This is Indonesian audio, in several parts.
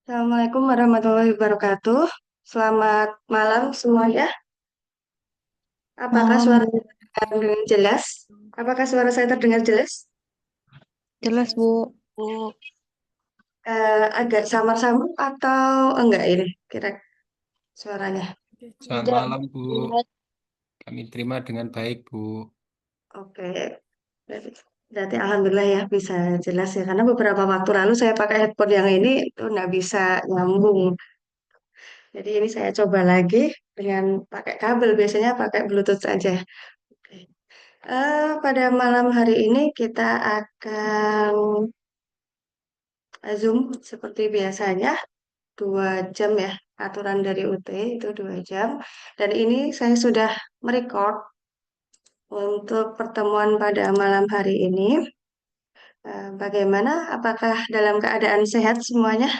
Assalamualaikum warahmatullahi wabarakatuh. Selamat malam semuanya. Apakah Malam, suara Bu. saya terdengar dengan jelas? Apakah suara saya terdengar jelas? Jelas, Bu. Bu. Agak samar-samar atau enggak ini kira suaranya? Selamat Enggak, malam, Bu. buat Kami terima dengan baik, Bu. Oke, berarti, berarti alhamdulillah ya bisa jelas ya. Karena beberapa waktu lalu saya pakai headphone yang ini itu enggak bisa nyambung. Jadi ini saya coba lagi dengan pakai kabel. Biasanya pakai Bluetooth saja. Oke. Pada malam hari ini kita akan Zoom seperti biasanya 2 jam ya, aturan dari UT itu 2 jam. Dan ini saya sudah merecord untuk pertemuan pada malam hari ini. Bagaimana? Apakah dalam keadaan sehat semuanya?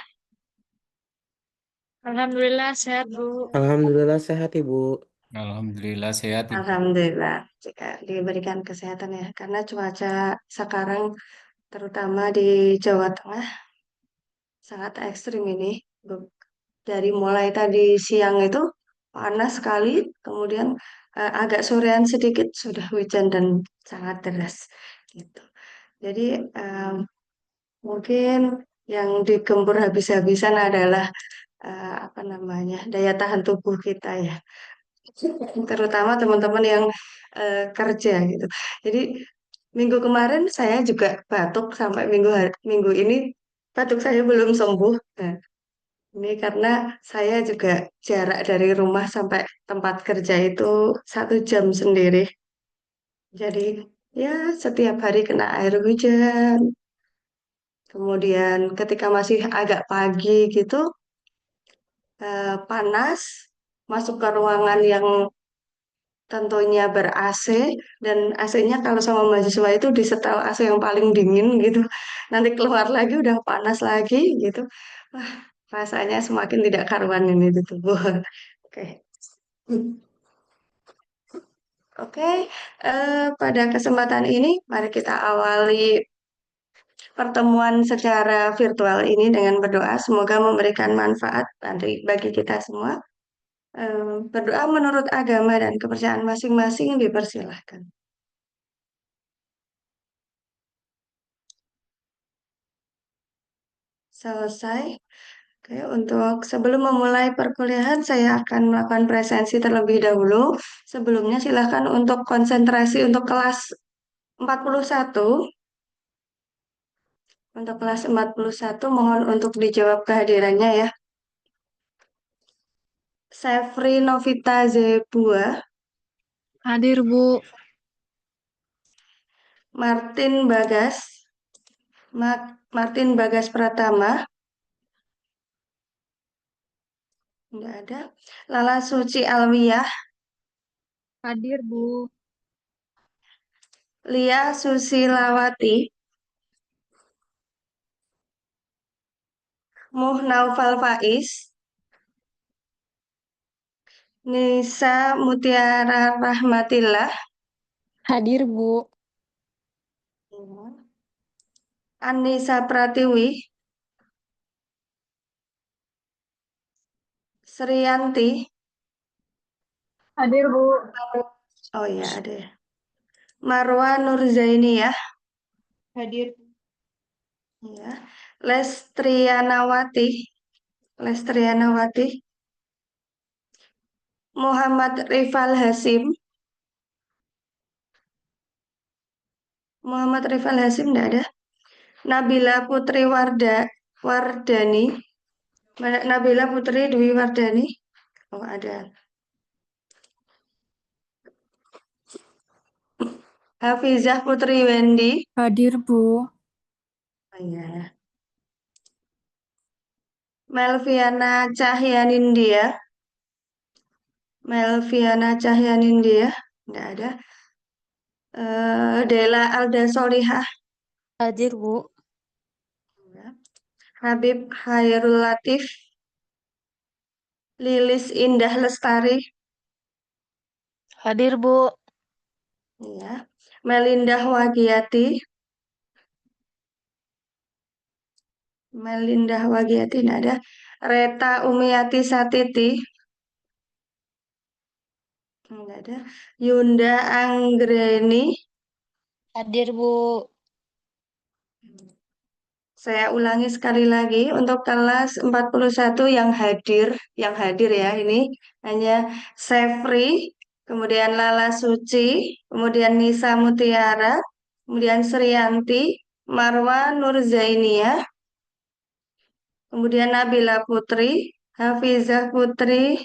Alhamdulillah sehat, Bu. Alhamdulillah sehat Ibu. Alhamdulillah sehat, Ibu. Alhamdulillah, jika diberikan kesehatan ya, karena cuaca sekarang terutama di Jawa Tengah sangat ekstrim ini. Dari mulai tadi siang itu panas sekali, kemudian agak sorean sedikit sudah hujan dan sangat deras gitu. Jadi mungkin yang digempur habis-habisan adalah apa namanya daya tahan tubuh kita ya, terutama teman-teman yang kerja gitu. Jadi minggu kemarin saya juga batuk sampai minggu ini batuk saya belum sembuh. Nah, ini karena saya juga jarak dari rumah sampai tempat kerja itu 1 jam sendiri. Jadi ya setiap hari kena air hujan. Kemudian ketika masih agak pagi gitu, panas, masuk ke ruangan yang tentunya ber-AC dan AC-nya kalau sama mahasiswa itu disetel AC yang paling dingin gitu. Nanti keluar lagi udah panas lagi gitu. Wah, rasanya semakin tidak karuan ini di tubuh. Oke. Oke, pada kesempatan ini mari kita awali pertemuan secara virtual ini dengan berdoa. Semoga memberikan manfaat bagi kita semua. Berdoa menurut agama dan kepercayaan masing-masing dipersilahkan. Selesai. Oke, untuk sebelum memulai perkuliahan, saya akan melakukan presensi terlebih dahulu. Sebelumnya silahkan untuk konsentrasi untuk kelas 41. Untuk kelas 41, mohon untuk dijawab kehadirannya ya. Sefri Novita Zebua, Hadir, Bu. Martin Bagas, Martin Bagas Pratama, enggak ada. Lala Suci Alwiyah, Hadir, Bu. Lia Susilawati, Naufal Faiz, Nisa Mutiara Rahmatillah, Hadir, Bu. Anissa Pratiwi, Sriyanti, Hadir, Bu. oh ya ada ya, Marwa Nurzainiyah, Hadir. ya, Lestrianawati, Lestrianawati, Muhammad Rifal Hasim, Muhammad Rifal Hasim tidak ada, Nabila Putri Wardani, Nabila Putri Dwi Wardani, oh ada, Hafizah Putri Wendy, Hadir, Bu. oh ya, Melviana Cahyanindya, Melviana Cahyanindya, nggak ada. Dela Alda Solihah, Hadir, Bu. ya. Habib Khairul Latif, Lilis Indah Lestari, Hadir, Bu. ya. Melinda Wagiati, Melinda Wagiati nggak ada. Reta Umiati Satiti nggak ada. Yunda Anggreni. Hadir, Bu. Saya ulangi sekali lagi untuk kelas 41 yang hadir ya ini hanya Sefri, kemudian Lala Suci, kemudian Nisa Mutiara, kemudian Sriyanti, Marwa Nurzainia, kemudian Nabila Putri, Hafizah Putri,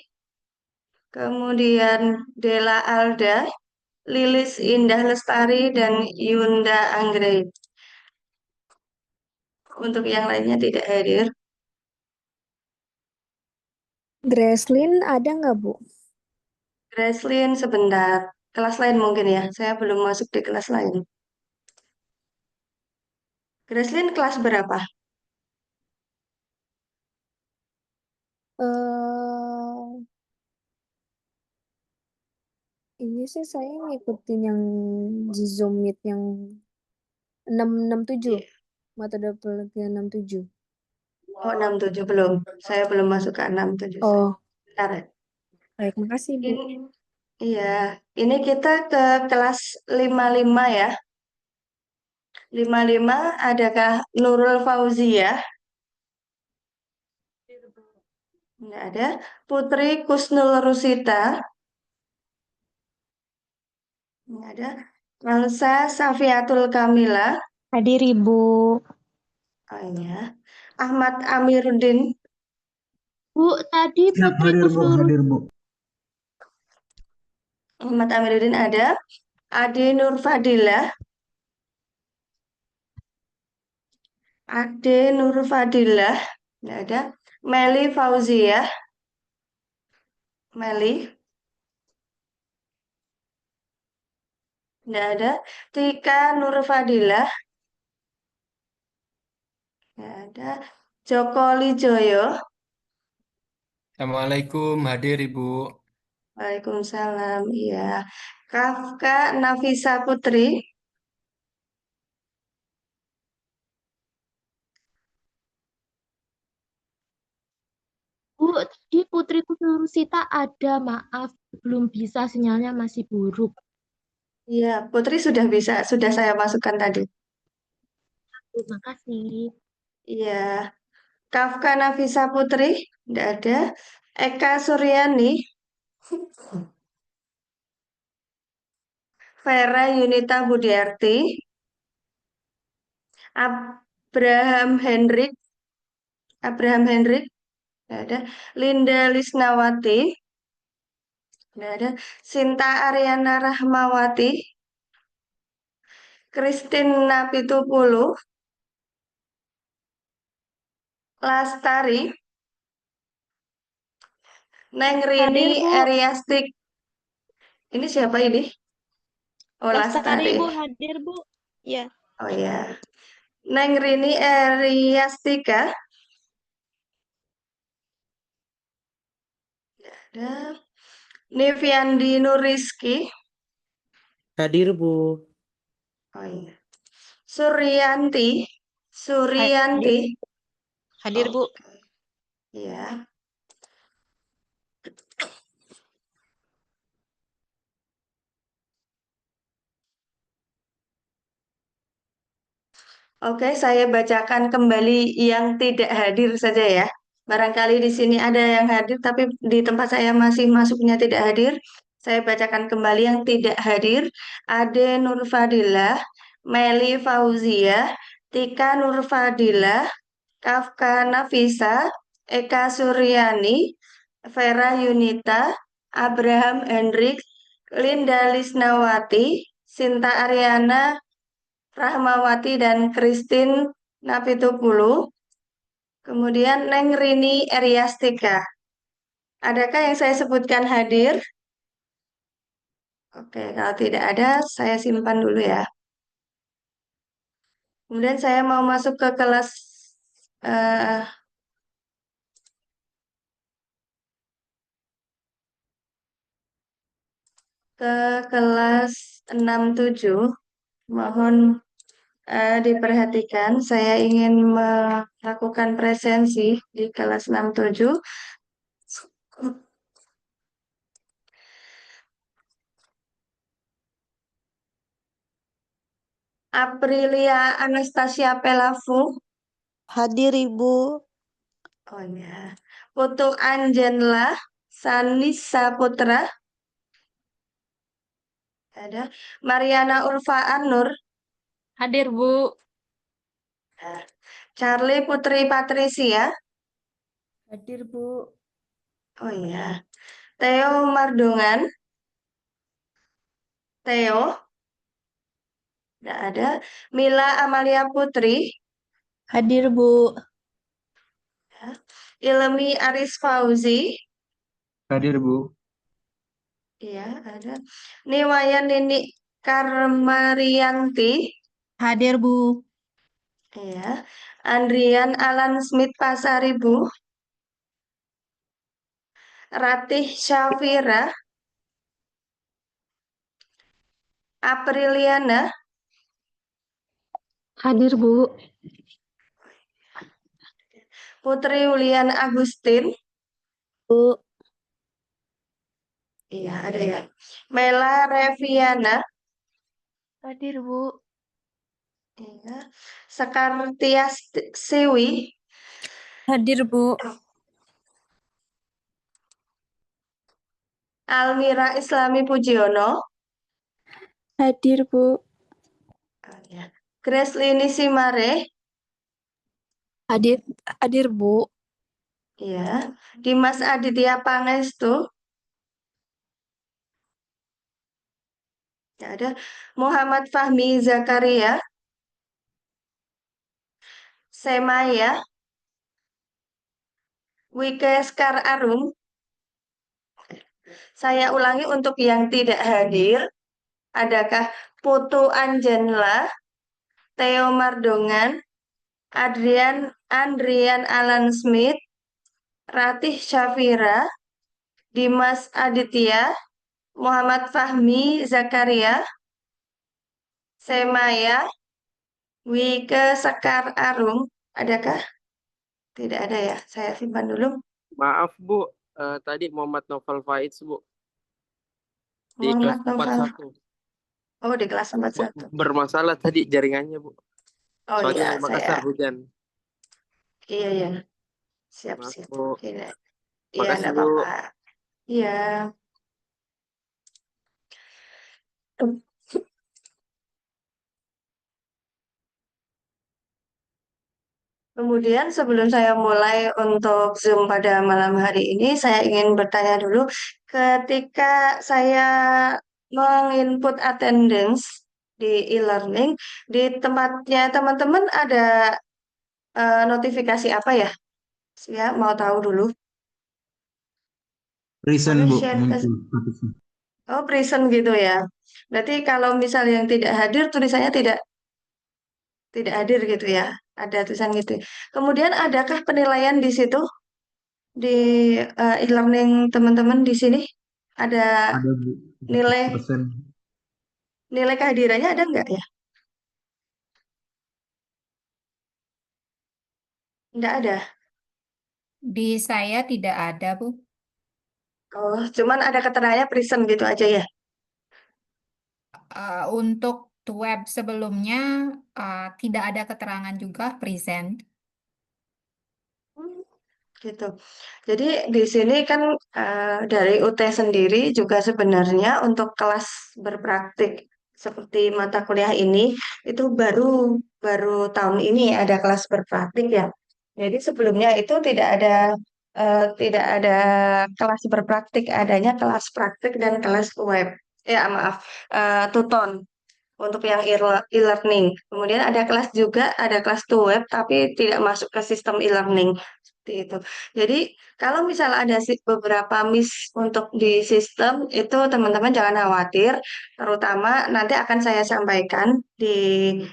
kemudian Dela Alda, Lilis Indah Lestari, dan Yunda Anggreni. Untuk yang lainnya tidak hadir. Gracelyn ada nggak, Bu? Gracelyn sebentar. Kelas lain mungkin ya. Saya belum masuk di kelas lain. Gracelyn kelas berapa? eh ini sih saya ngikutin yang di Zoom Meet yang 667, Iya. metode penelitian 67. Oh, 67 belum. Saya belum masuk ke 67. Oh, Bentar ya. baik, makasih, Bu. Ini, iya. Ini kita ke kelas 55 ya. 55 adakah Nurul Fauzia? Nggak ada. Putri Kusnul Rusita? Nggak ada. Elsa Safiatul Kamila? Hadir, Ibu. Oh iya. Ahmad Amiruddin? Bu, tadi Siap Putri hadir Bu, Kusnul. hadir Bu. Ahmad Amiruddin ada. Ade Nur Fadilah? Ade Nur Fadilah? Nggak ada. Meli Fauziah? Meli? Nggak ada. Tika Nur Fadilah? Nggak ada. Joko Lijoyo? Assalamualaikum, hadir Ibu. Waalaikumsalam. Iya. Kafka Nafisa Putri? Bu, tadi Putri Kusnurusita ada, maaf, belum bisa, sinyalnya masih buruk. Iya, Putri sudah bisa. Sudah saya masukkan tadi. Terima kasih. Iya. Kafka Nafisa Putri? Nggak ada. Eka Suryani? Vera Yunita Budiarti? Abraham Hendrik? Abraham Hendrik? Nggak ada. Linda Lisnawati? Nggak ada. Sinta Ariana Rahmawati? Christine Napitupulu? Lastari? Neng Rini Hadir, Bu. Eriastik? Ini siapa ini? Oh, Lestari, Lastari. Bu, hadir, Bu. Ya. Oh ya. Neng Rini Eriastika? Ada. Niviandi Nuriski? Hadir, Bu. Oh iya. Suryanti? Suryanti? Hadir. Hadir, Bu. Oke. Ya. Oke, saya bacakan kembali yang tidak hadir saja ya. Barangkali di sini ada yang hadir, tapi di tempat saya masih masuknya tidak hadir. Saya bacakan kembali yang tidak hadir. Ade Nurfadilah, Meli Fauzia, Tika Nurfadilah, Kafka Nafisa, Eka Suryani, Vera Yunita, Abraham Hendrik, Linda Lisnawati, Sinta Ariana Rahmawati, dan Christine Napitupulu. Kemudian Neng Rini Eriastika. Adakah yang saya sebutkan hadir? Oke, kalau tidak ada, saya simpan dulu ya. Kemudian saya mau masuk ke kelas eh, ke kelas 67. Mohon diperhatikan, saya ingin melakukan presensi di kelas 67. Aprilia Anastasia Pelavu. Hadir Ibu. Oh ya. Putu Anjenla Sanisa Putra. Ada. Mariana Ulfa Anur. Hadir, Bu. Charlie Putri Patricia. Hadir, Bu. Oh iya. Theo Mardongan. Theo. Tidak ada. Mila Amalia Putri. Hadir Bu. Ilmi Aris Fauzi. Hadir, Bu. Iya, ada. Niwaya Nini Karmarianti. Hadir Bu. Iya. Andrian Alan Smith Pasaribu. Ratih Syafira. Apriliana. Hadir, Bu. Putri Yulian Agustin. Bu. Iya, ada ya. Mela Reviana. Hadir, Bu. Iya. Sekartias Siwi. Hadir Bu. Almira Islami Pujiono. Hadir Bu. Oh, ya. Grace Lini Simare. Hadir hadir Bu. Iya. Dimas Aditya Pangestu. Ya, ada. Muhammad Fahmi Zakaria. Semaya. Wike Skar Arum. Saya ulangi untuk yang tidak hadir. Adakah Putu Anjenla, Theo Mardongan, Andrian Alan Smith, Ratih Syafira, Dimas Aditya, Muhammad Fahmi Zakaria, Semaya, Wike Sekar Arum. Adakah? Tidak ada ya. Saya simpan dulu. Maaf Bu, tadi Muhammad Novel Faiz Bu di kelas Muhammad Novel. 41. Oh, di kelas 41. Bermasalah tadi jaringannya Bu. Oh Soalnya iya, Makassar saya. hujan. Iya, iya. Maaf Siap-siap. Bu. Iya, iya, Makasih enggak Bu. apa-apa. Iya. Kemudian sebelum saya mulai untuk Zoom pada malam hari ini, saya ingin bertanya dulu, ketika saya menginput attendance di e-learning, di tempatnya teman-teman ada notifikasi apa ya? Saya mau tahu dulu. Reason Boleh Bu share ke... muncul statusnya. Oh, present gitu ya. Berarti kalau misalnya yang tidak hadir, tulisannya tidak hadir gitu ya. Ada tulisan gitu. Kemudian adakah penilaian di situ? Di e-learning teman-teman di sini ada Ada Bu nilai 100%. nilai kehadirannya ada nggak ya? Nggak ada. Di saya tidak ada, Bu. Oh, cuman ada keterangannya present gitu aja ya. Untuk web sebelumnya tidak ada keterangan juga present. Hmm, gitu. Jadi di sini kan dari UT sendiri juga sebenarnya untuk kelas berpraktik seperti mata kuliah ini itu baru baru tahun ini ada kelas berpraktik ya. Jadi sebelumnya itu tidak ada kelas berpraktik, adanya kelas praktik dan kelas web. Ya maaf, Tuton untuk yang e-learning. Kemudian ada kelas juga, ada kelas to web, tapi tidak masuk ke sistem e-learning. Seperti itu. Jadi kalau misalnya ada beberapa miss untuk di sistem, itu teman-teman jangan khawatir. Terutama nanti akan saya sampaikan di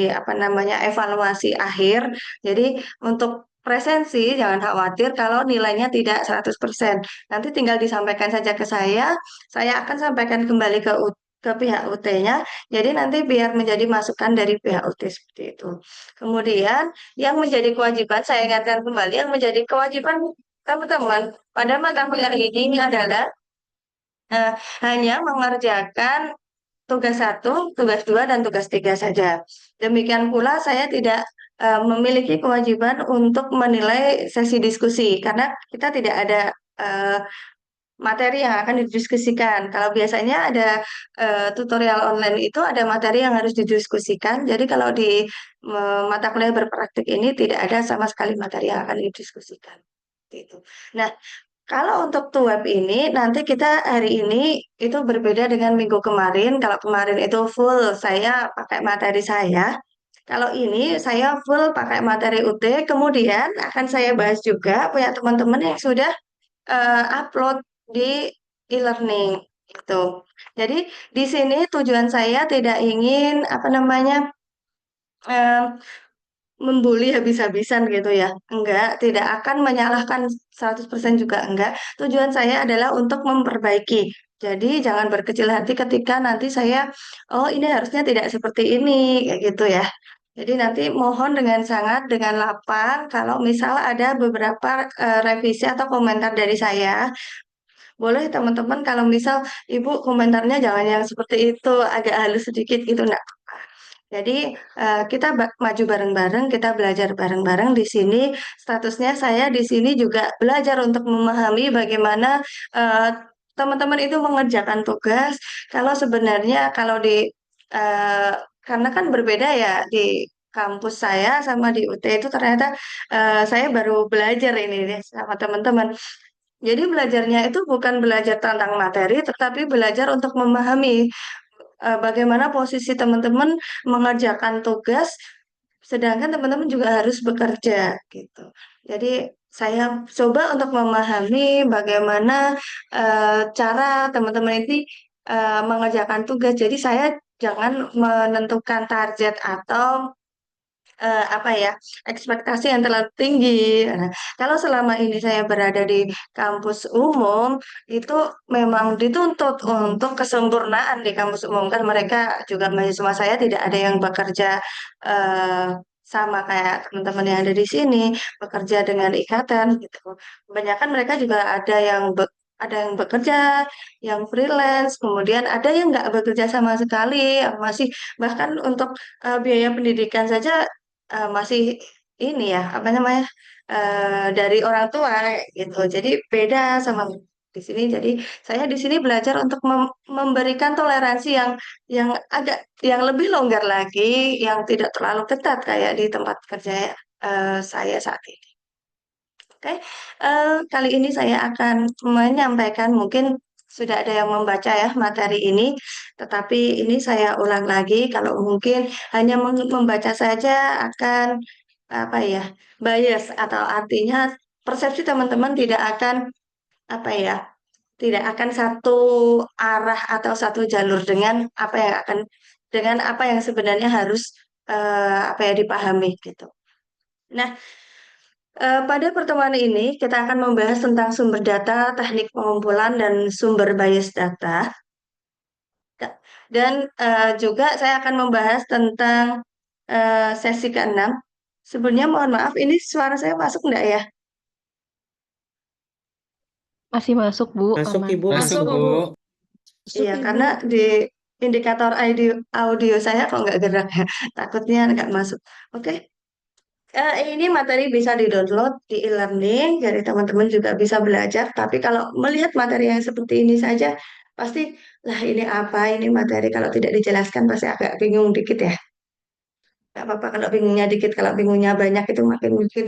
apa namanya evaluasi akhir. Jadi untuk presensi jangan khawatir kalau nilainya tidak 100%. Nanti tinggal disampaikan saja ke saya akan sampaikan kembali ke ke pihak UT-nya. Jadi nanti biar menjadi masukan dari pihak UT seperti itu. Kemudian yang menjadi kewajiban, saya ingatkan kembali, yang menjadi kewajiban teman-teman pada mata kuliah ini adalah eh, hanya mengerjakan tugas 1, tugas 2, dan tugas 3 saja. Demikian pula saya tidak memiliki kewajiban untuk menilai sesi diskusi karena kita tidak ada eh, materi yang akan didiskusikan. Kalau biasanya ada tutorial online itu ada materi yang harus didiskusikan. Jadi kalau di mata kuliah berpraktik ini tidak ada sama sekali materi yang akan didiskusikan. Gitu. Nah, kalau untuk web ini, nanti kita hari ini itu berbeda dengan minggu kemarin. Kalau kemarin itu full saya pakai materi saya. Kalau ini saya full pakai materi UT. Kemudian akan saya bahas juga punya teman-teman yang sudah upload di e-learning itu. Jadi di sini tujuan saya tidak ingin apa namanya eh, membuli habis-habisan gitu ya. Enggak, tidak akan menyalahkan 100% juga enggak. Tujuan saya adalah untuk memperbaiki. Jadi jangan berkecil hati ketika nanti saya, oh ini harusnya tidak seperti ini, kayak gitu ya. Jadi nanti mohon dengan sangat, dengan lapang, kalau misal ada beberapa revisi atau komentar dari saya, boleh teman-teman kalau misal ibu komentarnya jangan yang seperti itu, agak halus sedikit gitu, enggak. Jadi kita maju bareng-bareng, kita belajar bareng-bareng di sini. Statusnya saya di sini juga belajar untuk memahami bagaimana eh, teman-teman itu mengerjakan tugas. Kalau sebenarnya kalau di eh, karena kan berbeda ya di kampus saya sama di UT itu ternyata saya baru belajar ini deh sama teman-teman. Jadi belajarnya itu bukan belajar tentang materi, tetapi belajar untuk memahami bagaimana posisi teman-teman mengerjakan tugas, sedangkan teman-teman juga harus bekerja gitu. Jadi saya coba untuk memahami bagaimana cara teman-teman ini mengerjakan tugas. Jadi saya jangan menentukan target atau apa ya ekspektasi yang terlalu tinggi. Nah, kalau selama ini saya berada di kampus umum itu memang dituntut untuk kesempurnaan di kampus umum kan mereka juga mahasiswa saya tidak ada yang bekerja eh, sama kayak teman-teman yang ada di sini bekerja dengan ikatan gitu. Kebanyakan mereka juga ada yang ada yang bekerja, yang freelance, kemudian ada yang nggak bekerja sama sekali, yang masih bahkan untuk biaya pendidikan saja masih ini ya apa namanya dari orang tua gitu. Jadi beda sama di sini. Jadi saya di sini belajar untuk memberikan toleransi yang agak yang lebih longgar lagi, yang tidak terlalu ketat kayak di tempat kerja saya saat ini. Oke, kali ini saya akan menyampaikan mungkin sudah ada yang membaca ya materi ini, tetapi ini saya ulang lagi kalau mungkin hanya membaca saja akan apa ya bias atau artinya persepsi teman-teman tidak akan apa ya tidak akan satu arah atau satu jalur dengan apa yang sebenarnya harus apa ya dipahami gitu. Nah, pada pertemuan ini, kita akan membahas tentang sumber data, teknik pengumpulan, dan sumber bias data. Dan juga saya akan membahas tentang sesi ke-6. Sebenarnya mohon maaf, ini suara saya masuk enggak ya? Masih masuk, Bu. Masuk Aman. Ibu, Masuk, masuk. Bu. Iya, karena di indikator audio saya kok nggak gerak ya. Takutnya nggak masuk. Oke. Ini materi bisa di-download di e-learning, jadi teman-teman juga bisa belajar. Tapi kalau melihat materi yang seperti ini saja, pasti, lah ini apa, ini materi kalau tidak dijelaskan pasti agak bingung dikit ya. Nggak apa-apa kalau bingungnya dikit, kalau bingungnya banyak itu makin mungkin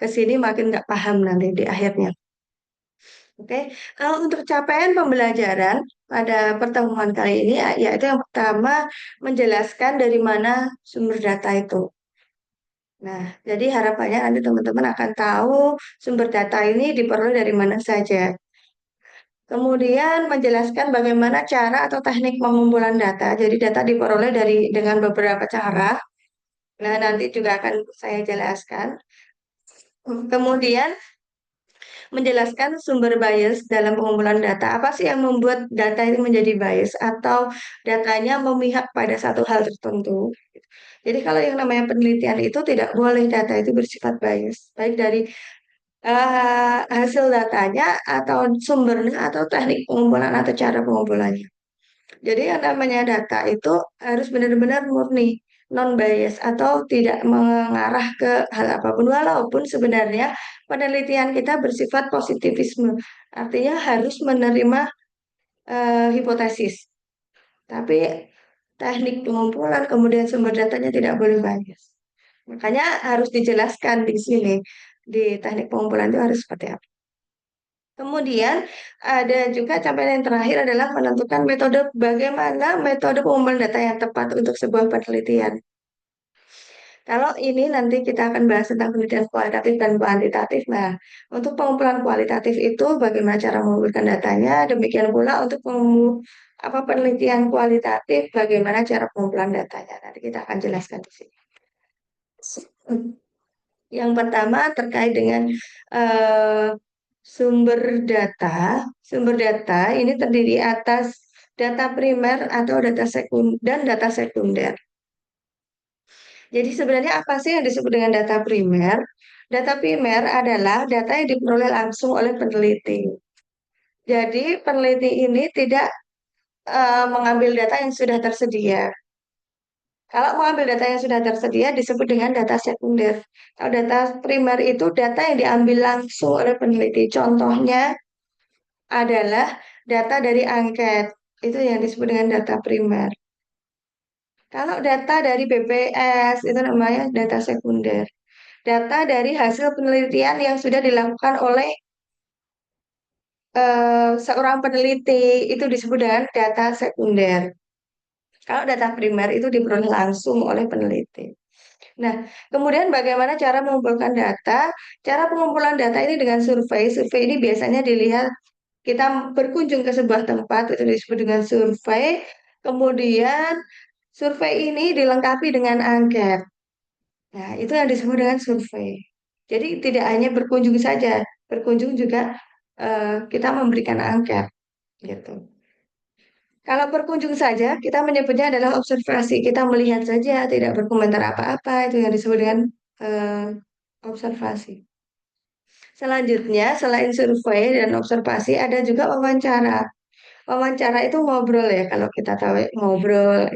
ke sini makin nggak paham nanti di akhirnya. Oke, kalau untuk capaian pembelajaran pada pertemuan kali ini, yaitu yang pertama menjelaskan dari mana sumber data itu. Nah, jadi harapannya nanti teman-teman akan tahu sumber data ini diperoleh dari mana saja. Kemudian menjelaskan bagaimana cara atau teknik pengumpulan data. Jadi data diperoleh dengan beberapa cara. Nah, nanti juga akan saya jelaskan. Kemudian menjelaskan sumber bias dalam pengumpulan data. Apa sih yang membuat data itu menjadi bias atau datanya memihak pada satu hal tertentu? Jadi kalau yang namanya penelitian itu tidak boleh data itu bersifat bias, baik dari hasil datanya atau sumbernya atau teknik pengumpulan atau cara pengumpulannya. Jadi yang namanya data itu harus benar-benar murni, non-bias atau tidak mengarah ke hal apapun. Walaupun sebenarnya penelitian kita bersifat positivisme, artinya harus menerima hipotesis. Tapi teknik pengumpulan kemudian sumber datanya tidak boleh bias. Makanya harus dijelaskan di sini di teknik pengumpulan itu harus seperti apa. Kemudian ada juga capaian yang terakhir adalah menentukan metode bagaimana metode pengumpulan data yang tepat untuk sebuah penelitian. Kalau ini nanti kita akan bahas tentang penelitian kualitatif dan kuantitatif. Nah, untuk pengumpulan kualitatif itu bagaimana cara mengumpulkan datanya, demikian pula untuk penelitian kualitatif bagaimana cara pengumpulan datanya. Nanti kita akan jelaskan di sini. Yang pertama terkait dengan eh, sumber data. Sumber data ini terdiri atas data primer atau data sekunder dan data sekunder. Jadi sebenarnya apa sih yang disebut dengan data primer? Data primer adalah data yang diperoleh langsung oleh peneliti. Jadi peneliti ini tidak mengambil data yang sudah tersedia. Kalau mengambil data yang sudah tersedia disebut dengan data sekunder. Kalau data primer itu data yang diambil langsung oleh peneliti. Contohnya adalah data dari angket. Itu yang disebut dengan data primer. Kalau data dari BPS itu namanya data sekunder. Data dari hasil penelitian yang sudah dilakukan oleh seorang peneliti itu disebut dengan data sekunder. Kalau data primer itu diperoleh langsung oleh peneliti. Nah, kemudian bagaimana cara mengumpulkan data? Cara pengumpulan data ini dengan survei. Survei ini biasanya dilihat kita berkunjung ke sebuah tempat, itu disebut dengan survei. Kemudian survei ini dilengkapi dengan angket. Nah, itu yang disebut dengan survei. Jadi tidak hanya berkunjung saja, berkunjung juga kita memberikan angket, gitu. Kalau berkunjung saja, kita menyebutnya adalah observasi. Kita melihat saja, tidak berkomentar apa-apa. Itu yang disebut dengan eh, observasi. Selanjutnya, selain survei dan observasi, ada juga wawancara. Wawancara itu ngobrol ya, kalau kita tahu ya, ngobrol.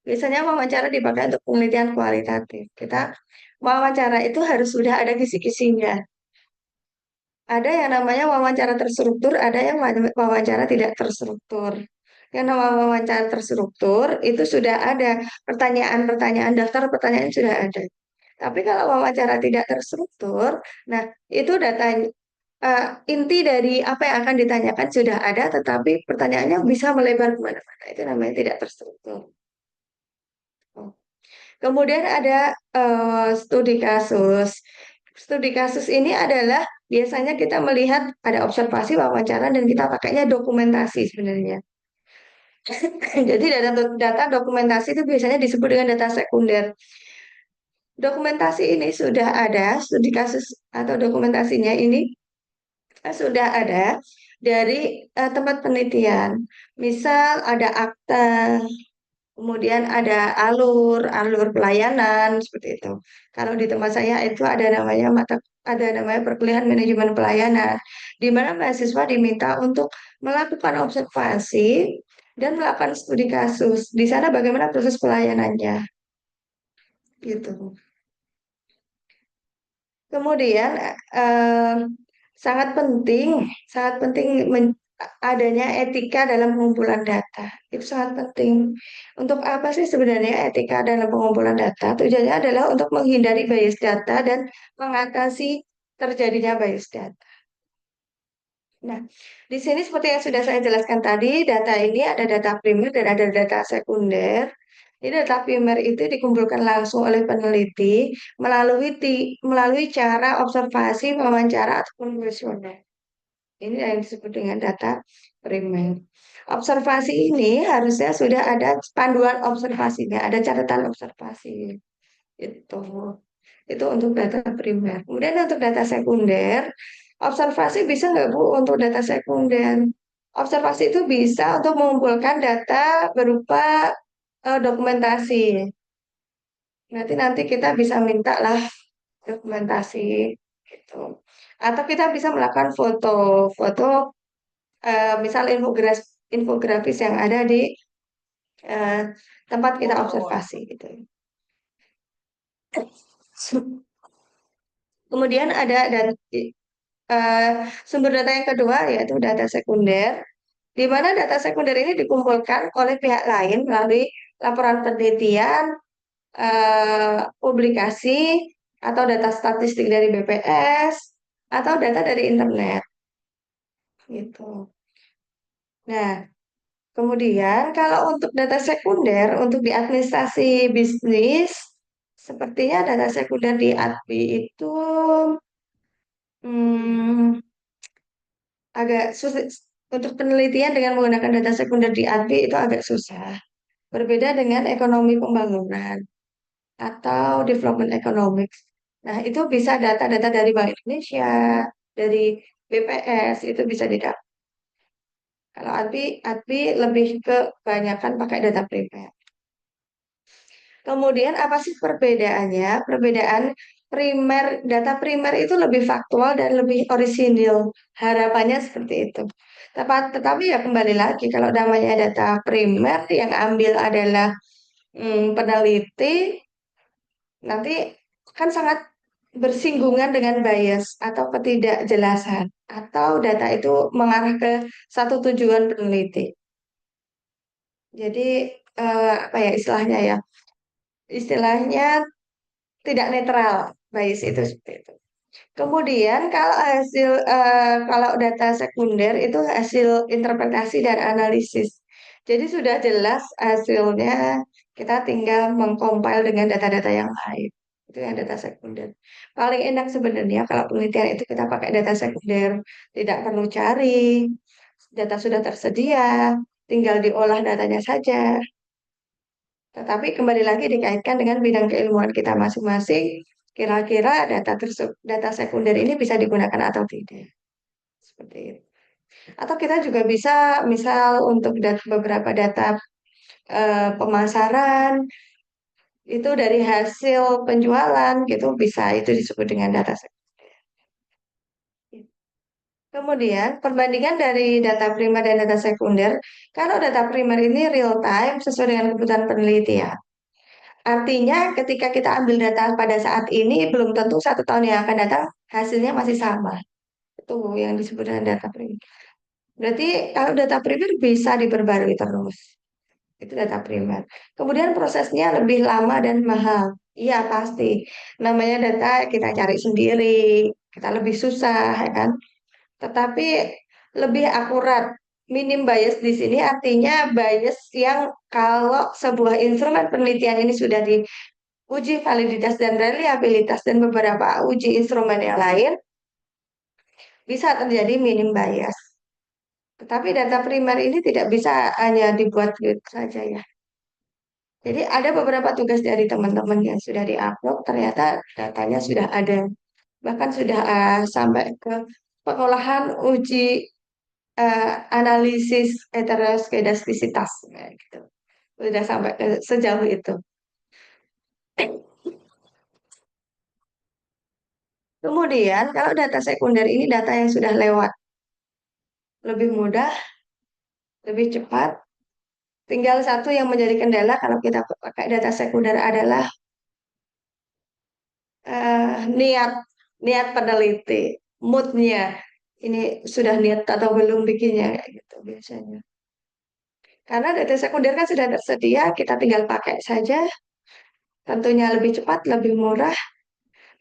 Biasanya wawancara dipakai untuk penelitian kualitatif. Kita wawancara itu harus sudah ada kisi-kisinya. Ada yang namanya wawancara terstruktur, ada yang wawancara tidak terstruktur. Yang namanya wawancara terstruktur itu sudah ada pertanyaan-pertanyaan, daftar pertanyaan sudah ada. Tapi kalau wawancara tidak terstruktur, nah itu data inti dari apa yang akan ditanyakan sudah ada, tetapi pertanyaannya bisa melebar kemana-mana. Itu namanya tidak terstruktur. Kemudian ada studi kasus. Studi kasus ini adalah biasanya kita melihat ada observasi, wawancara, dan kita pakainya dokumentasi sebenarnya. Jadi data dokumentasi itu biasanya disebut dengan data sekunder. Dokumentasi ini sudah ada, studi kasus atau dokumentasinya ini sudah ada dari tempat penelitian. Misal ada akta, kemudian ada alur pelayanan seperti itu. Kalau di tempat saya itu ada namanya perkuliahan manajemen pelayanan, di mana mahasiswa diminta untuk melakukan observasi dan melakukan studi kasus. Di sana bagaimana proses pelayanannya, gitu. Kemudian eh, sangat penting adanya etika dalam pengumpulan data. Itu sangat penting. Untuk apa sih sebenarnya etika dalam pengumpulan data? Tujuannya adalah untuk menghindari bias data dan mengatasi terjadinya bias data. Nah, di sini seperti yang sudah saya jelaskan tadi, data ini ada data primer dan ada data sekunder. Jadi data primer itu dikumpulkan langsung oleh peneliti melalui cara observasi, wawancara, ataupun kuesioner. Ini yang disebut dengan data primer. Observasi ini harusnya sudah ada panduan observasinya, ada catatan observasi. Itu untuk data primer. Kemudian untuk data sekunder, Observasi bisa nggak Bu untuk data sekunder? Observasi itu bisa untuk mengumpulkan data berupa dokumentasi. Nanti kita bisa minta lah dokumentasi gitu. Atau kita bisa melakukan foto misal infografis yang ada di eh, tempat kita observasi gitu. Kemudian ada sumber data yang kedua yaitu data sekunder, di mana data sekunder ini dikumpulkan oleh pihak lain melalui laporan penelitian, publikasi, atau data statistik dari BPS, atau data dari internet. Gitu. Nah, kemudian kalau untuk data sekunder, untuk di administrasi bisnis, sepertinya data sekunder di ADBI itu hmm, agak sulit. Untuk penelitian dengan menggunakan data sekunder di ADBI itu agak susah. Berbeda dengan ekonomi pembangunan atau development economics. Nah, itu bisa data-data dari Bank Indonesia, dari BPS, itu bisa didapat. Kalau ADBI lebih kebanyakan pakai data primer. Kemudian apa sih perbedaannya? Perbedaan data primer itu lebih faktual dan lebih orisinil. Harapannya seperti itu. Tetapi ya kembali lagi kalau namanya data primer yang ambil adalah peneliti, nanti kan sangat bersinggungan dengan bias atau ketidakjelasan atau data itu mengarah ke satu tujuan peneliti. Jadi apa ya istilahnya ya? Istilahnya tidak netral, bias itu seperti itu. Kemudian kalau data sekunder itu hasil interpretasi dan analisis. Jadi sudah jelas hasilnya, kita tinggal mengcompile dengan data-data yang lain. Itu yang data sekunder. Paling enak sebenarnya kalau penelitian itu kita pakai data sekunder, tidak perlu cari, data sudah tersedia, tinggal diolah datanya saja. Tetapi kembali lagi dikaitkan dengan bidang keilmuan kita masing-masing, kira-kira data sekunder ini bisa digunakan atau tidak. Seperti itu. Atau kita juga bisa, misal untuk beberapa data pemasaran, itu dari hasil penjualan, gitu bisa itu disebut dengan data sekunder. Kemudian, perbandingan dari data primer dan data sekunder, kalau data primer ini real time sesuai dengan kebutuhan penelitian. Artinya ketika kita ambil data pada saat ini, belum tentu 1 tahun yang akan datang hasilnya masih sama. Itu yang disebut dengan data primer. Berarti kalau data primer bisa diperbarui terus. Itu data primer. Kemudian prosesnya lebih lama dan mahal. Iya pasti. Namanya data kita cari sendiri, kita lebih susah, ya kan? Tetapi lebih akurat. Minim bias di sini artinya bias yang kalau sebuah instrumen penelitian ini sudah uji validitas dan reliabilitas dan beberapa uji instrumen yang lain, bisa terjadi minim bias. Tetapi data primer ini tidak bisa hanya dibuat gitu saja ya. Jadi ada beberapa tugas dari teman-teman yang sudah diupload, ternyata datanya sudah ada. Bahkan sudah sampai ke pengolahan uji analisis heteroskedastisitas. Gitu. Sudah sampai ke sejauh itu. Kemudian kalau data sekunder ini data yang sudah lewat, lebih mudah, lebih cepat. Tinggal satu yang menjadi kendala kalau kita pakai data sekunder adalah niat niat peneliti, moodnya. Ini sudah niat atau belum bikinnya kayak gitu biasanya. Karena data sekunder kan sudah tersedia, kita tinggal pakai saja. Tentunya lebih cepat, lebih murah,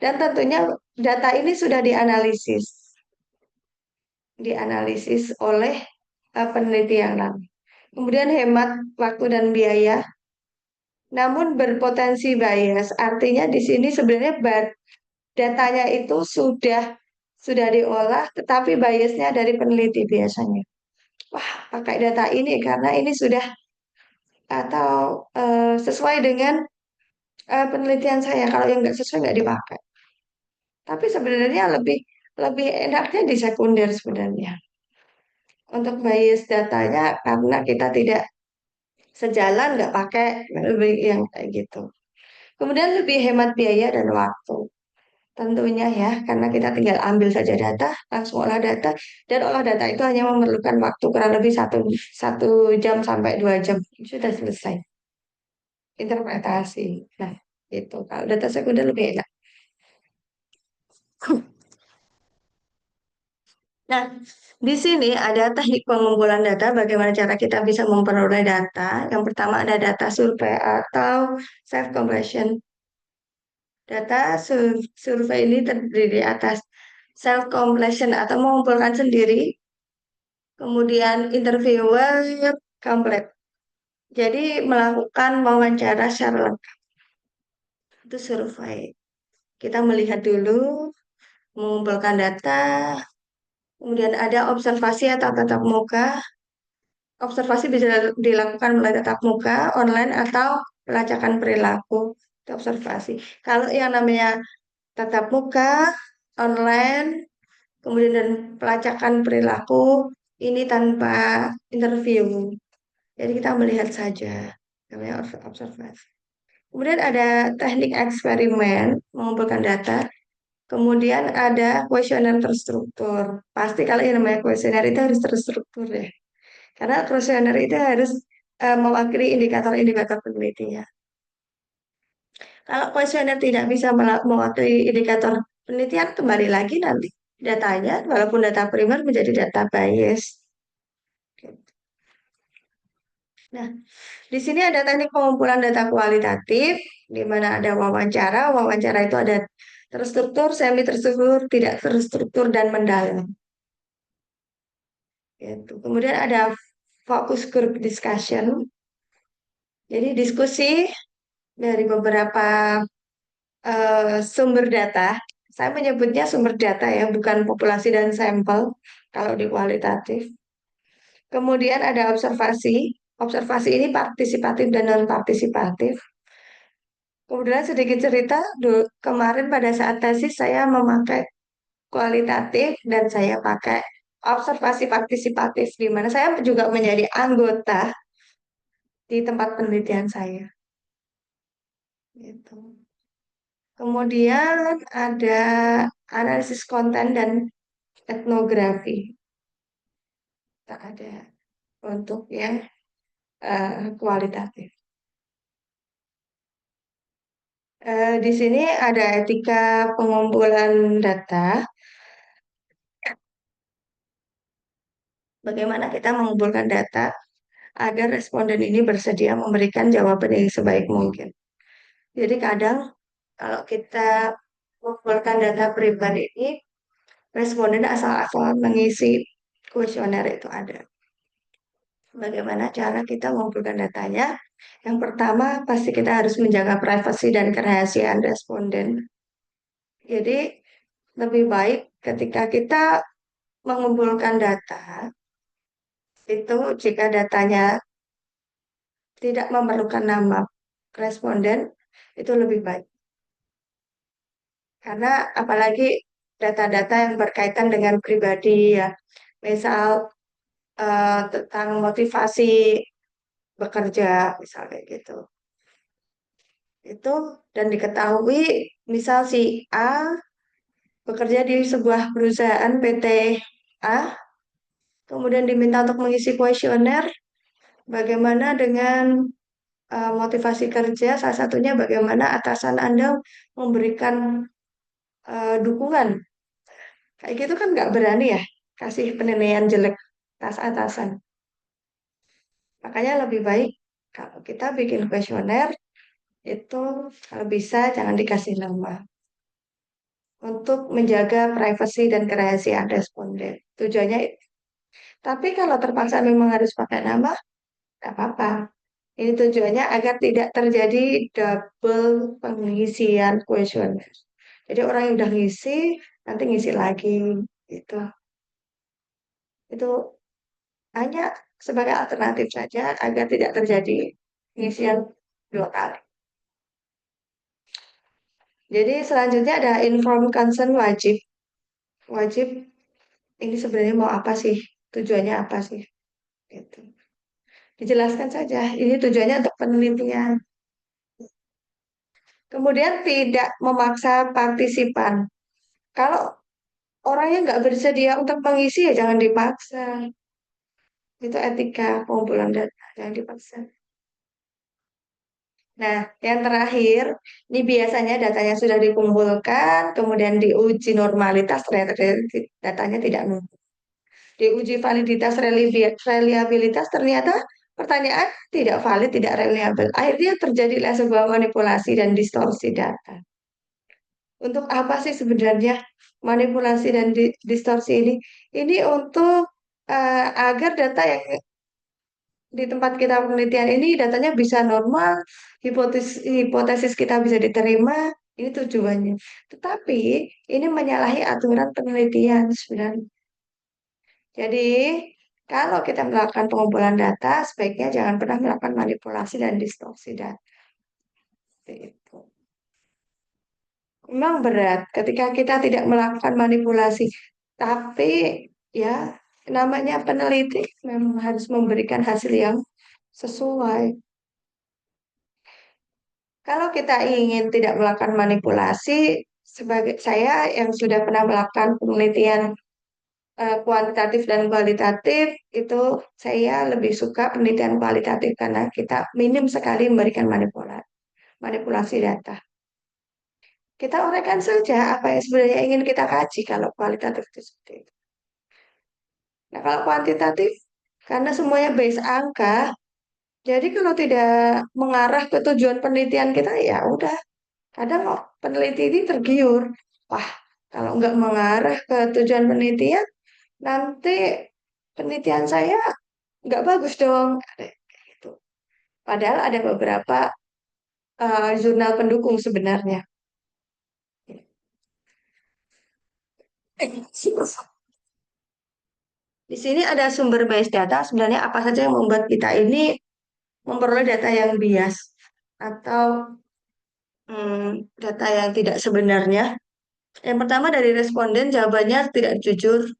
dan tentunya data ini sudah dianalisis oleh peneliti yang lain. Kemudian hemat waktu dan biaya, namun berpotensi bias. Artinya di sini sebenarnya datanya itu sudah diolah, tetapi biasnya dari peneliti biasanya. Wah, pakai data ini karena ini sudah atau sesuai dengan penelitian saya. Kalau yang nggak sesuai nggak dipakai. Tapi sebenarnya lebih lebih enaknya di sekunder sebenarnya. Untuk bias datanya karena kita tidak sejalan nggak pakai lebih yang kayak gitu. Kemudian lebih hemat biaya dan waktu. Tentunya ya, karena kita tinggal ambil saja data, langsung olah data, dan olah data itu hanya memerlukan waktu kurang lebih satu jam sampai 2 jam. Sudah selesai. Interpretasi. Nah, itu. Kalau data sekunder lebih enak. Nah, di sini ada teknik pengumpulan data, bagaimana cara kita bisa memperoleh data. Yang pertama ada data survei atau self-completion. Data survei ini terdiri atas self-completion atau mengumpulkan sendiri, kemudian interviewer complete. Jadi melakukan wawancara secara lengkap. Itu survei. Kita melihat dulu, mengumpulkan data, kemudian ada observasi atau tatap muka. Observasi bisa dilakukan melalui tatap muka, online, atau pelacakan perilaku. Itu observasi. Kalau yang namanya tatap muka, online, kemudian dan pelacakan perilaku, ini tanpa interview. Jadi kita melihat saja, namanya observasi. Kemudian ada teknik eksperimen, mengumpulkan data. Kemudian ada kuesioner terstruktur. Pasti kalau yang namanya kuesioner itu harus terstruktur ya. Karena kuesioner itu harus mewakili indikator-indikator penelitian. Kalau kuesioner tidak bisa mewakili indikator penelitian, kembali lagi nanti datanya, walaupun data primer menjadi data bias. Nah, di sini ada teknik pengumpulan data kualitatif, di mana ada wawancara. Wawancara itu ada terstruktur, semi terstruktur, tidak terstruktur, dan mendalam. Gitu. Kemudian ada focus group discussion. Jadi diskusi dari beberapa sumber data. Saya menyebutnya sumber data ya, bukan populasi dan sampel kalau di kualitatif. Kemudian ada observasi. Observasi ini partisipatif dan non-partisipatif. Kemudian sedikit cerita, kemarin pada saat tesis saya memakai kualitatif dan saya pakai observasi partisipatif, di mana saya juga menjadi anggota di tempat penelitian saya. Gitu. Kemudian ada analisis konten dan etnografi. Tak ada untuk yang kualitatif. Di sini ada etika pengumpulan data. Bagaimana kita mengumpulkan data agar responden ini bersedia memberikan jawaban yang sebaik mungkin. Jadi kadang kalau kita mengumpulkan data pribadi ini, responden asal-asalan mengisi kuesioner itu ada. Bagaimana cara kita mengumpulkan datanya? Yang pertama, pasti kita harus menjaga privasi dan kerahasiaan responden. Jadi, lebih baik ketika kita mengumpulkan data, itu jika datanya tidak memerlukan nama responden, itu lebih baik. Karena apalagi data-data yang berkaitan dengan pribadi ya, misal tentang motivasi bekerja, misalnya gitu. Itu dan diketahui, misal si A bekerja di sebuah perusahaan PT A, kemudian diminta untuk mengisi kuesioner, bagaimana dengan motivasi kerja, salah satunya bagaimana atasan Anda memberikan dukungan. Kayak gitu kan nggak berani ya, kasih penilaian jelek atas atasan. Makanya lebih baik kalau kita bikin kuesioner, itu kalau bisa jangan dikasih nama. Untuk menjaga privasi dan kerahasiaan responden. Tujuannya itu. Tapi kalau terpaksa memang harus pakai nama, nggak apa-apa. Ini tujuannya agar tidak terjadi double pengisian kuesioner. Jadi orang yang udah ngisi, nanti ngisi lagi. Gitu. Itu hanya sebagai alternatif saja agar tidak terjadi pengisian 2 kali. Jadi selanjutnya ada informed consent wajib. wajib ini sebenarnya mau apa sih? Tujuannya apa sih? Gitu. Dijelaskan saja, ini tujuannya untuk penelitian. Kemudian tidak memaksa partisipan. Kalau orangnya nggak bersedia untuk mengisi ya jangan dipaksa. Itu etika pengumpulan data, jangan dipaksa. Nah, yang terakhir, ini biasanya datanya sudah dikumpulkan, kemudian diuji normalitas, ternyata datanya tidak numpuk. Diuji validitas reliabilitas, ternyata pertanyaan tidak valid, tidak reliable. Akhirnya terjadilah sebuah manipulasi dan distorsi data. Untuk apa sih sebenarnya manipulasi dan distorsi ini? Ini untuk agar data yang di tempat kita penelitian ini datanya bisa normal, hipotesis kita bisa diterima, ini tujuannya. Tetapi ini menyalahi aturan penelitian sebenarnya. Jadi kalau kita melakukan pengumpulan data, sebaiknya jangan pernah melakukan manipulasi dan distorsi data. Seperti itu. Memang berat ketika kita tidak melakukan manipulasi, tapi ya namanya peneliti memang harus memberikan hasil yang sesuai. Kalau kita ingin tidak melakukan manipulasi, sebagai saya yang sudah pernah melakukan penelitian kuantitatif dan kualitatif, itu saya lebih suka penelitian kualitatif karena kita minim sekali memberikan manipulasi data. Kita uraikan saja apa yang sebenarnya ingin kita kaji kalau kualitatif itu seperti itu. Nah, kalau kuantitatif, karena semuanya base angka, jadi kalau tidak mengarah ke tujuan penelitian kita, ya udah. Kadang peneliti ini tergiur. Wah, kalau nggak mengarah ke tujuan penelitian, nanti penelitian saya nggak bagus dong. Kayak gitu. Padahal ada beberapa jurnal pendukung sebenarnya. Di sini ada sumber bias data. Sebenarnya apa saja yang membuat kita ini memperoleh data yang bias atau data yang tidak sebenarnya. Yang pertama dari responden jawabannya tidak jujur.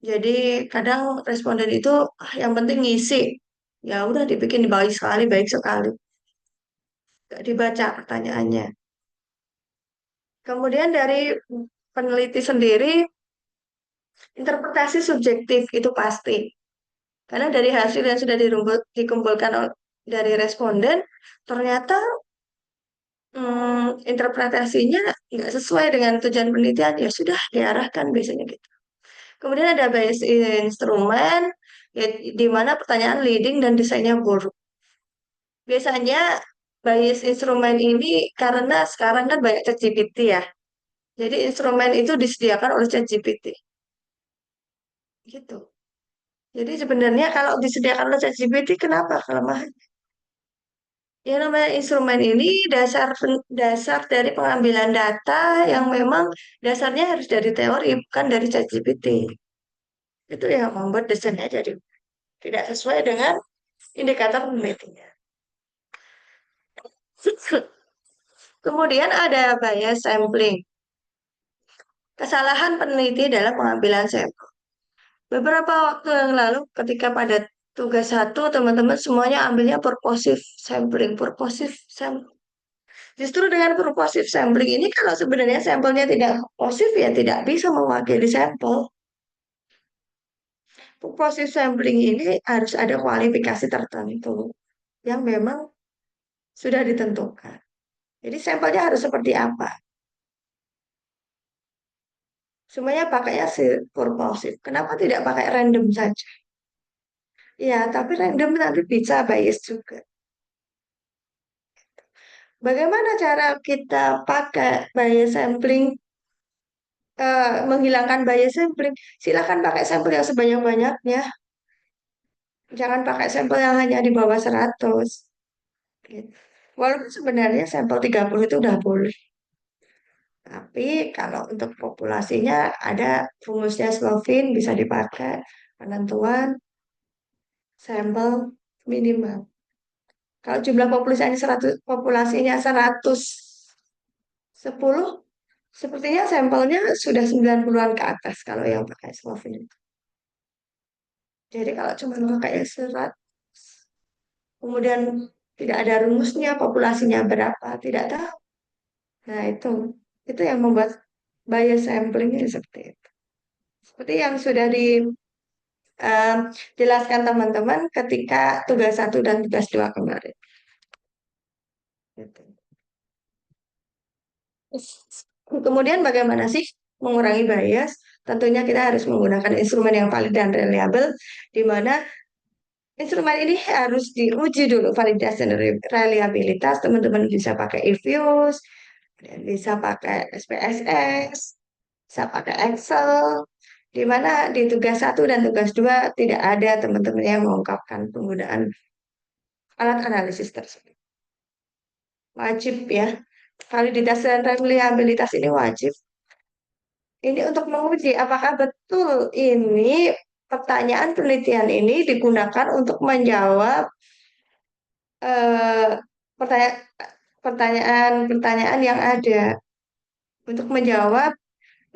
Jadi kadang responden itu yang penting ngisi. Ya udah dibikin baik sekali. Gak dibaca pertanyaannya. Kemudian dari peneliti sendiri, interpretasi subjektif itu pasti. Karena dari hasil yang sudah dikumpulkan dari responden, ternyata interpretasinya nggak sesuai dengan tujuan penelitian, ya sudah diarahkan biasanya gitu. Kemudian ada bias instrumen, ya, di mana pertanyaan leading dan desainnya buruk. Biasanya bias instrumen ini karena sekarang kan banyak ChatGPT ya. Jadi instrumen itu disediakan oleh ChatGPT. Gitu. Jadi sebenarnya kalau disediakan oleh ChatGPT, kenapa kelemahan? Yang namanya instrumen ini dasar dari pengambilan data yang memang dasarnya harus dari teori, bukan dari ChatGPT. Itu yang membuat desainnya jadi tidak sesuai dengan indikator penelitian. Kemudian ada bias sampling. Kesalahan peneliti dalam pengambilan sampel. Beberapa waktu yang lalu ketika pada tugas 1, teman-teman semuanya ambilnya purposive sampling. Justru dengan purposive sampling ini kalau sebenarnya sampelnya tidak positif ya tidak bisa mewakili sampel. Purposive sampling ini harus ada kualifikasi tertentu yang memang sudah ditentukan. Jadi sampelnya harus seperti apa? Semuanya pakainya si purposive. Kenapa tidak pakai random saja? Ya, tapi random nanti bisa bias juga. Bagaimana cara kita pakai bias sampling, menghilangkan bias sampling? Silakan pakai sampel yang sebanyak-banyaknya. Jangan pakai sampel yang hanya di bawah 100. Gitu. Walaupun sebenarnya sampel 30 itu udah boleh. Tapi kalau untuk populasinya ada rumusnya Slovin bisa dipakai penentuan sampel minimal. Kalau jumlah populasinya 100, 110, Sepertinya sampelnya sudah 90-an ke atas kalau yang pakai Slovin itu. Jadi kalau cuma pakai serat, kemudian tidak ada rumusnya, populasinya berapa, tidak tahu. Nah, itu yang membuat bias samplingnya seperti itu. Seperti yang sudah dijelaskan teman-teman ketika tugas 1 dan tugas 2 kemarin. Gitu. Kemudian bagaimana sih mengurangi bias? Tentunya kita harus menggunakan instrumen yang valid dan reliable, di mana instrumen ini harus diuji dulu validasi dan reliabilitas. Teman-teman bisa pakai eViews, dan bisa pakai SPSS, bisa pakai Excel, di mana di tugas 1 dan tugas 2 tidak ada teman-teman yang mengungkapkan penggunaan alat analisis tersebut. Wajib ya, validitas dan reliabilitas ini wajib. Ini untuk menguji apakah betul ini pertanyaan penelitian ini digunakan untuk menjawab eh, pertanyaan-pertanyaan yang ada, untuk menjawab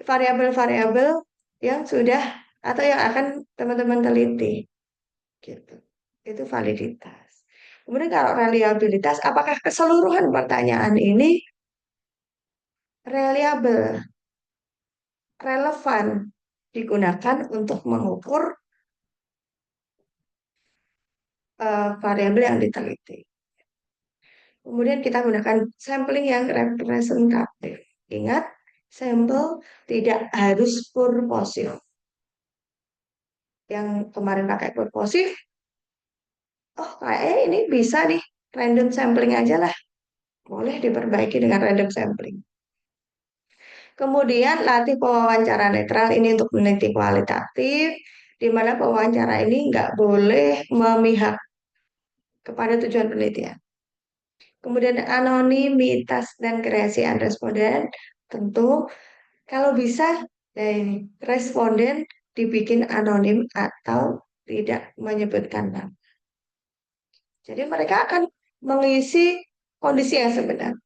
variabel-variabel yang sudah atau yang akan teman-teman teliti. Gitu. Itu validitas. Kemudian kalau reliabilitas, apakah keseluruhan pertanyaan ini reliable, relevan digunakan untuk mengukur variabel yang diteliti. Kemudian kita gunakan sampling yang representatif. Ingat, sampel tidak harus purposif. Yang kemarin pakai purposif, oh kayaknya ini bisa nih, random sampling aja lah. Boleh diperbaiki dengan random sampling. Kemudian latih pewawancara netral ini untuk meneliti kualitatif, di mana pewawancara ini nggak boleh memihak kepada tujuan penelitian. Kemudian anonimitas dan kerahasiaan responden, tentu kalau bisa responden dibikin anonim atau tidak menyebutkan nama. Jadi mereka akan mengisi kondisi yang sebenarnya.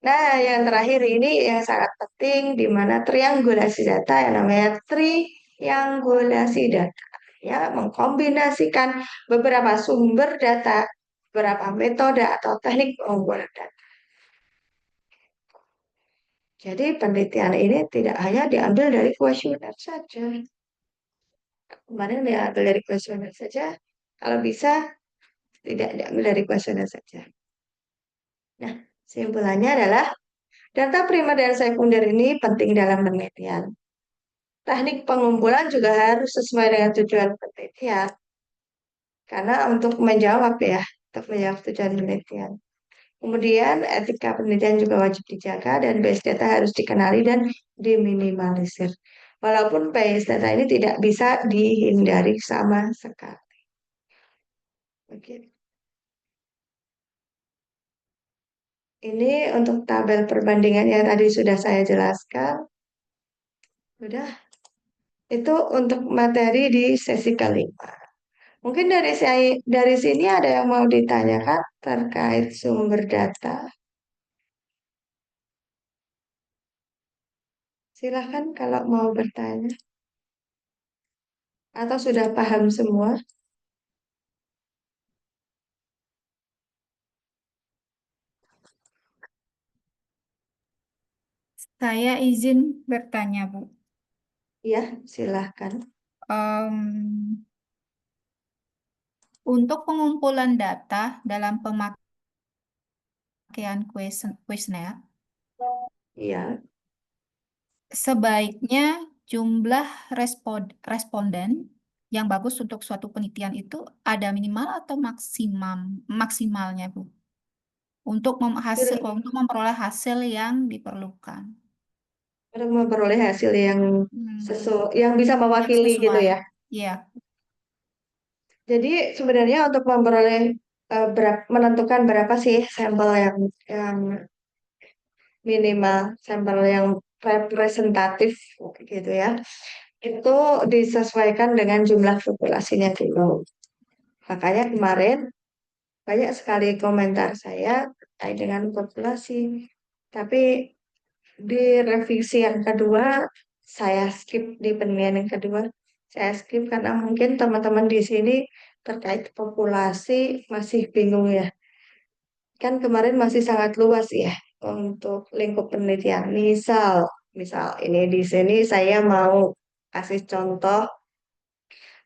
Nah, yang terakhir ini yang sangat penting, di mana triangulasi data, yang namanya triangulasi data. Ya, mengkombinasikan beberapa sumber data, beberapa metode atau teknik pengumpulan data. Jadi penelitian ini tidak hanya diambil dari kuesioner saja. Kemarin diambil dari kuesioner saja, kalau bisa tidak diambil dari kuesioner saja. Nah, kesimpulannya adalah data primer dan sekunder ini penting dalam penelitian. Teknik pengumpulan juga harus sesuai dengan tujuan penelitian. Karena untuk menjawab tujuan penelitian. Kemudian etika penelitian juga wajib dijaga dan bias data harus dikenali dan diminimalisir. Walaupun bias data ini tidak bisa dihindari sama sekali. Oke. Ini untuk tabel perbandingan yang tadi sudah saya jelaskan. Sudah. Itu untuk materi di sesi kelima. Mungkin dari sini ada yang mau ditanyakan terkait sumber data. Silahkan kalau mau bertanya. Atau sudah paham semua? Saya izin bertanya, Bu. Ya, silahkan. Untuk pengumpulan data dalam pemakaian kuesioner, Iya, sebaiknya jumlah responden yang bagus untuk suatu penelitian itu ada minimal atau maksimalnya, Bu, untuk memperoleh hasil yang diperlukan. untuk memperoleh hasil yang yang bisa mewakili gitu Sesuai. ya. Iya. Jadi sebenarnya untuk memperoleh menentukan berapa sih sampel yang minimal, sampel yang representatif gitu ya, itu disesuaikan dengan jumlah populasinya dulu. Makanya kemarin banyak sekali komentar saya terkait dengan populasi, tapi Di revisi yang kedua, saya skip di penilaian yang kedua. Saya skip karena mungkin teman-teman di sini terkait populasi masih bingung ya. Kan kemarin masih sangat luas ya untuk lingkup penelitian. Misal ini di sini saya mau kasih contoh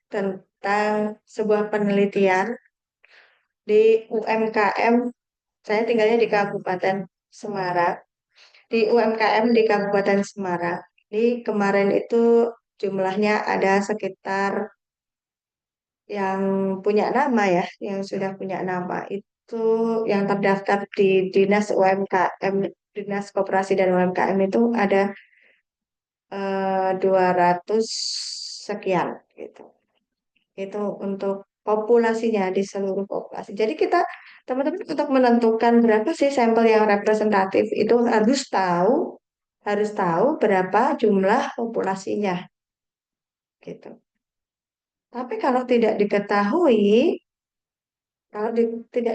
tentang sebuah penelitian di UMKM. Saya tinggalnya di Kabupaten Semarang. Di UMKM di Kabupaten Semarang. Ini kemarin itu jumlahnya ada sekitar yang punya nama ya, yang sudah punya nama itu yang terdaftar di Dinas UMKM, Dinas Koperasi dan UMKM itu ada 200 sekian gitu. Itu untuk populasinya di seluruh populasi. Jadi kita teman-teman untuk menentukan berapa sih sampel yang representatif itu harus tahu berapa jumlah populasinya gitu. Tapi tidak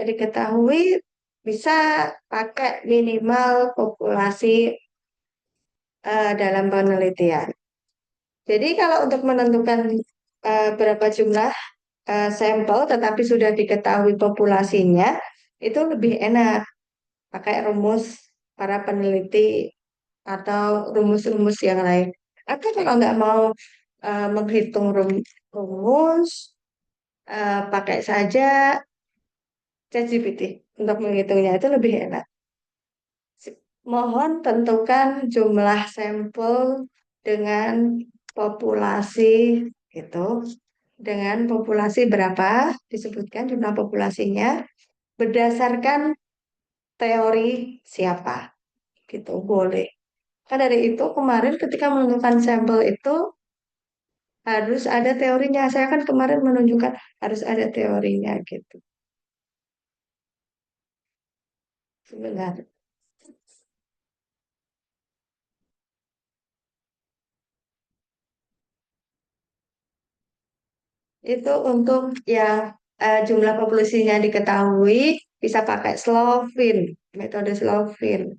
diketahui bisa pakai minimal populasi dalam penelitian. Jadi kalau untuk menentukan berapa jumlah sampel tetapi sudah diketahui populasinya itu lebih enak pakai rumus para peneliti atau rumus-rumus yang lain. Atau kalau nggak mau menghitung rumus, pakai saja ChatGPT untuk menghitungnya itu lebih enak. Mohon tentukan jumlah sampel dengan populasi gitu. Dengan populasi berapa disebutkan jumlah populasinya berdasarkan teori siapa gitu boleh. Kan dari itu kemarin ketika menentukan sampel itu harus ada teorinya. Saya kan kemarin menunjukkan harus ada teorinya gitu. Sebenarnya. Itu untuk yang jumlah populasinya diketahui bisa pakai Slovin, metode Slovin.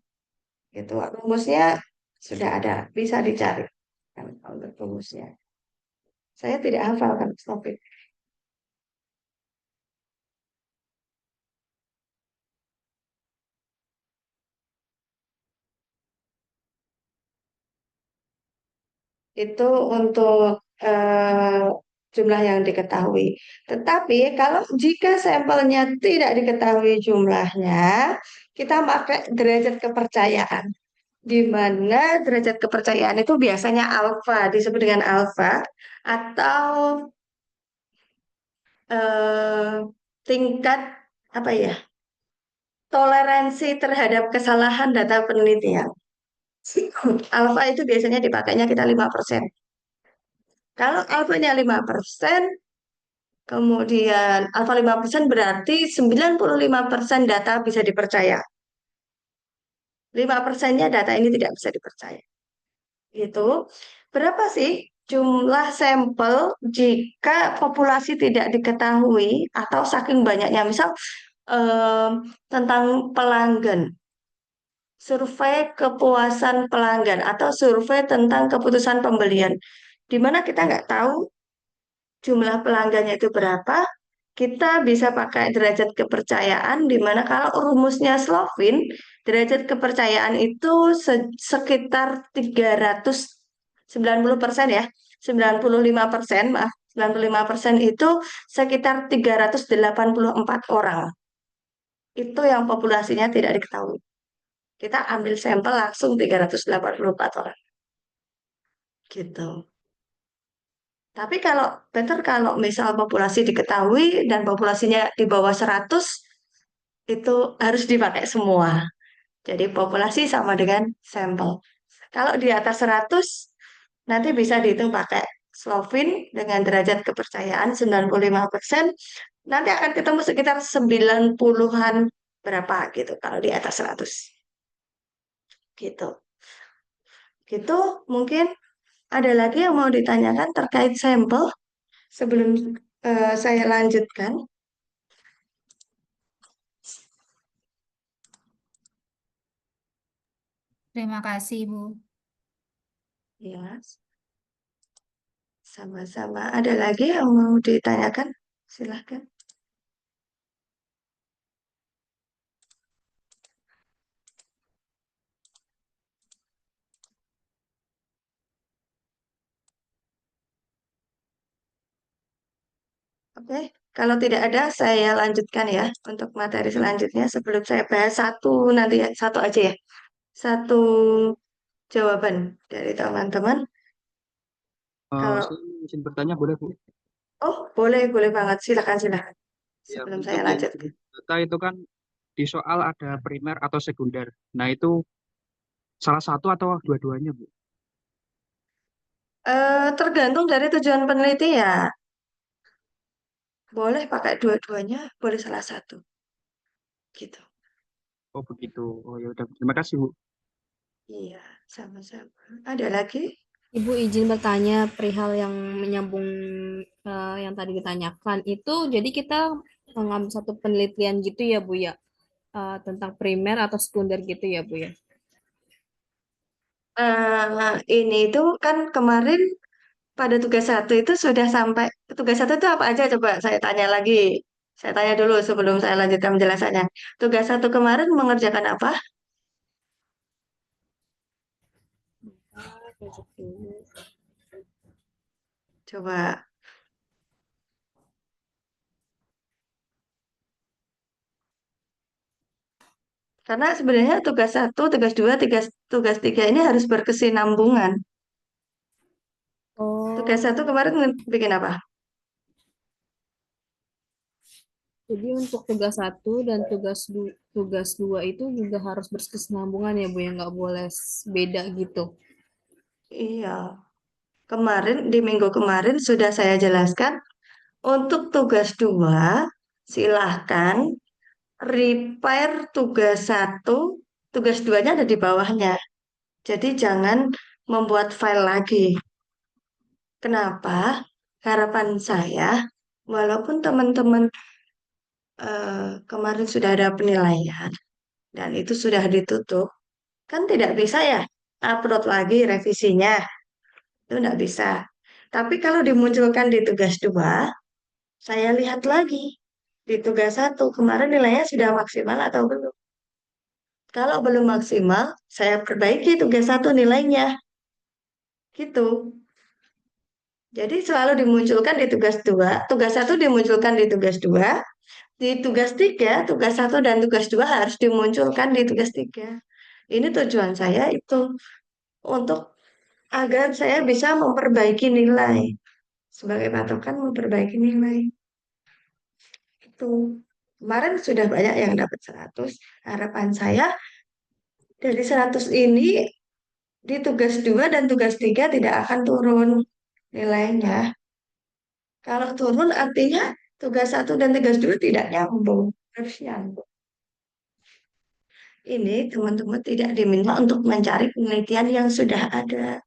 Itu rumusnya sudah ada, bisa dicari kan, untuk rumusnya. Saya tidak hafal kan Slovin. Itu untuk jumlah yang diketahui. Tetapi kalau jika sampelnya tidak diketahui jumlahnya, kita pakai derajat kepercayaan. Di mana derajat kepercayaan itu biasanya alfa, disebut dengan alfa, atau eh, tingkat apa ya, toleransi terhadap kesalahan data penelitian. Alfa itu biasanya dipakainya kita 5%. Kalau alfanya 5%, kemudian alfa 5% berarti 95% data bisa dipercaya. 5%-nya data ini tidak bisa dipercaya. Itu berapa sih jumlah sampel jika populasi tidak diketahui atau saking banyaknya? Misal tentang pelanggan, survei kepuasan pelanggan atau survei tentang keputusan pembelian, di mana kita nggak tahu jumlah pelanggannya itu berapa, kita bisa pakai derajat kepercayaan di mana kalau rumusnya Slovin, derajat kepercayaan itu sekitar 390% ya. 95%, maaf. 95% itu sekitar 384 orang. Itu yang populasinya tidak diketahui. Kita ambil sampel langsung 384 orang. Gitu. Tapi kalau better kalau misal populasi diketahui dan populasinya di bawah 100 itu harus dipakai semua. Jadi populasi sama dengan sampel. Kalau di atas 100 nanti bisa dihitung pakai Slovin dengan derajat kepercayaan 95%. Nanti akan ketemu sekitar 90-an berapa gitu kalau di atas 100. Gitu. Gitu mungkin ada lagi yang mau ditanyakan terkait sampel sebelum saya lanjutkan. Terima kasih, Bu. Ya, sama-sama. Ada lagi yang mau ditanyakan? Silahkan. Oke, kalau tidak ada, saya lanjutkan ya untuk materi selanjutnya. Sebelum saya bahas satu nanti ya, satu aja ya, satu jawaban dari teman-teman. Kalau Saya izin bertanya boleh Bu? oh boleh boleh banget, silakan silakan. Ya, Sebelum saya untuk yang lanjutkan. data itu kan di soal ada primer atau sekunder. Nah, itu salah satu atau dua-duanya, Bu? Tergantung dari tujuan peneliti ya. Boleh pakai dua-duanya, boleh salah satu. Gitu. Oh, begitu. Oh, ya udah. Terima kasih, Bu. Iya, sama-sama. Ada lagi? Ibu izin bertanya perihal yang menyambung yang tadi ditanyakan itu, jadi kita mengambil satu penelitian gitu ya Bu ya, tentang primer atau sekunder gitu ya Bu ya. Ini itu kan kemarin pada tugas satu itu sudah sampai tugas satu itu apa aja coba saya tanya lagi. Saya tanya dulu sebelum saya lanjutkan penjelasannya. Tugas satu kemarin mengerjakan apa? Coba. Karena sebenarnya tugas satu, tugas dua, tugas tiga ini harus berkesinambungan. Tugas Oh, satu kemarin bikin apa? jadi untuk tugas satu dan tugas dua itu juga harus berkesinambungan ya Bu ya, nggak boleh beda gitu. Iya, kemarin di minggu kemarin sudah saya jelaskan. Untuk tugas dua, silahkan repair tugas satu, tugas duanya ada di bawahnya. Jadi jangan membuat file lagi. Kenapa? Harapan saya, walaupun teman-teman kemarin sudah ada penilaian dan itu sudah ditutup, kan tidak bisa ya upload lagi revisinya. Itu tidak bisa. Tapi kalau dimunculkan di tugas dua, saya lihat lagi di tugas satu kemarin nilainya sudah maksimal atau belum. Kalau belum maksimal, saya perbaiki tugas satu nilainya. Gitu. Jadi selalu dimunculkan di tugas satu dimunculkan di tugas dua, di tugas tiga, tugas satu dan tugas dua harus dimunculkan di tugas tiga. Ini tujuan saya itu untuk agar saya bisa memperbaiki nilai sebagai patokan memperbaiki nilai itu. Kemarin sudah banyak yang dapat 100. Harapan saya dari 100 ini di tugas 2 dan tugas 3 tidak akan turun nilainya. Kalau turun artinya tugas satu dan tugas 2 tidak nyambung. Harus nyambung. Ini teman-teman tidak diminta untuk mencari penelitian yang sudah ada.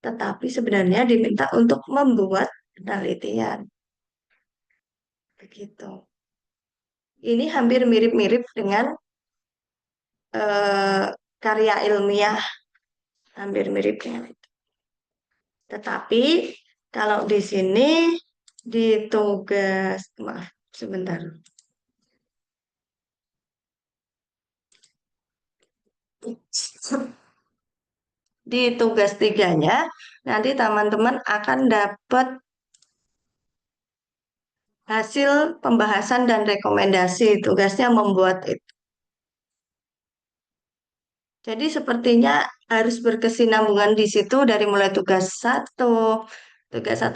Tetapi sebenarnya diminta untuk membuat penelitian. Begitu. Ini hampir mirip-mirip dengan eh, karya ilmiah. Hampir mirip dengan itu. Tetapi kalau di sini di tugas, maaf, sebentar. Di tugas tiganya, nanti teman-teman akan dapat hasil pembahasan dan rekomendasi. Tugasnya membuat itu. Jadi sepertinya harus berkesinambungan di situ dari mulai tugas satu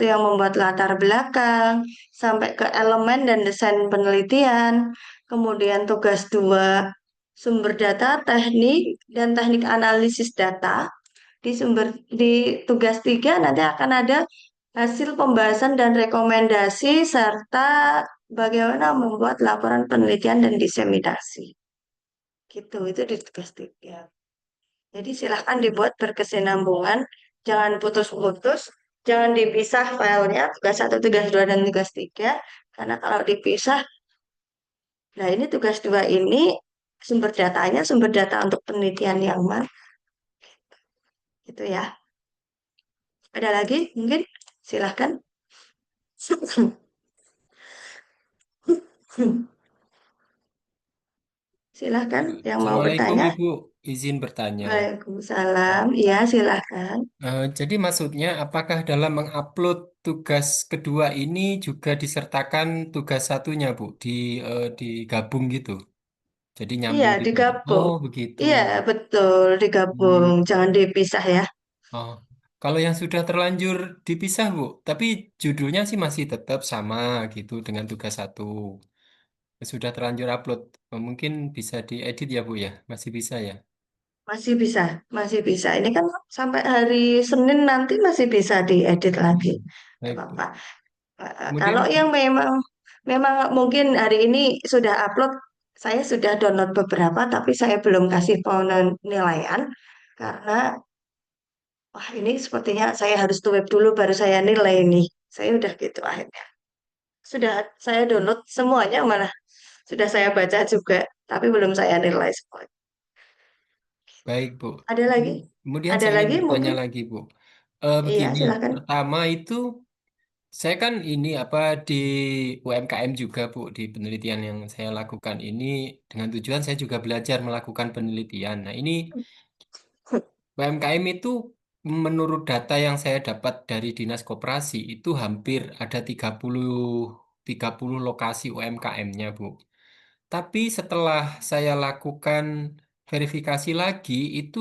yang membuat latar belakang, sampai ke elemen dan desain penelitian, kemudian tugas dua sumber data, teknik, dan teknik analisis data. Di tugas tiga nanti akan ada hasil pembahasan dan rekomendasi serta bagaimana membuat laporan penelitian dan diseminasi. Gitu, itu di tugas tiga. Jadi silahkan dibuat berkesinambungan, jangan putus-putus, jangan dipisah filenya, tugas satu, tugas dua, dan tugas tiga. Karena kalau dipisah, nah ini tugas dua ini sumber datanya, sumber data untuk penelitian yang mana? Itu ya. Ada lagi? Mungkin silahkan. Silahkan yang mau Assalamualaikum bertanya. Ibu, izin bertanya. Waalaikumsalam. Iya, silahkan. Jadi maksudnya apakah dalam mengupload tugas kedua ini juga disertakan tugas satunya Bu, digabung gitu? Jadi Iya, nyambung gitu. digabung. Oh begitu. Iya, betul, digabung. Hmm. Jangan dipisah ya. Oh, kalau yang sudah terlanjur dipisah Bu, tapi judulnya sih masih tetap sama gitu dengan tugas satu. Sudah terlanjur upload, mungkin bisa diedit ya Bu ya, masih bisa ya. Masih bisa, masih bisa. Ini kan sampai hari Senin nanti masih bisa diedit lagi. Gak Baik Bu. apa-apa. Kalau Kemudian yang memang memang mungkin hari ini sudah upload, saya sudah download beberapa, tapi saya belum kasih penilaian karena wah ini sepertinya saya harus tuh web dulu baru saya nilai nih. Saya udah gitu akhirnya. Sudah saya download semuanya malah sudah saya baca juga, tapi belum saya nilai semua. baik, Bu. Ada lagi? Kemudian Ada saya ingin lagi bertanya mungkin? lagi, Bu. Iya, Begini, silakan. pertama itu saya kan ini apa di UMKM juga, Bu, di penelitian yang saya lakukan ini dengan tujuan saya juga belajar melakukan penelitian. Nah, ini UMKM itu menurut data yang saya dapat dari Dinas Koperasi itu hampir ada 30 lokasi UMKM-nya, Bu. Tapi setelah saya lakukan verifikasi lagi, itu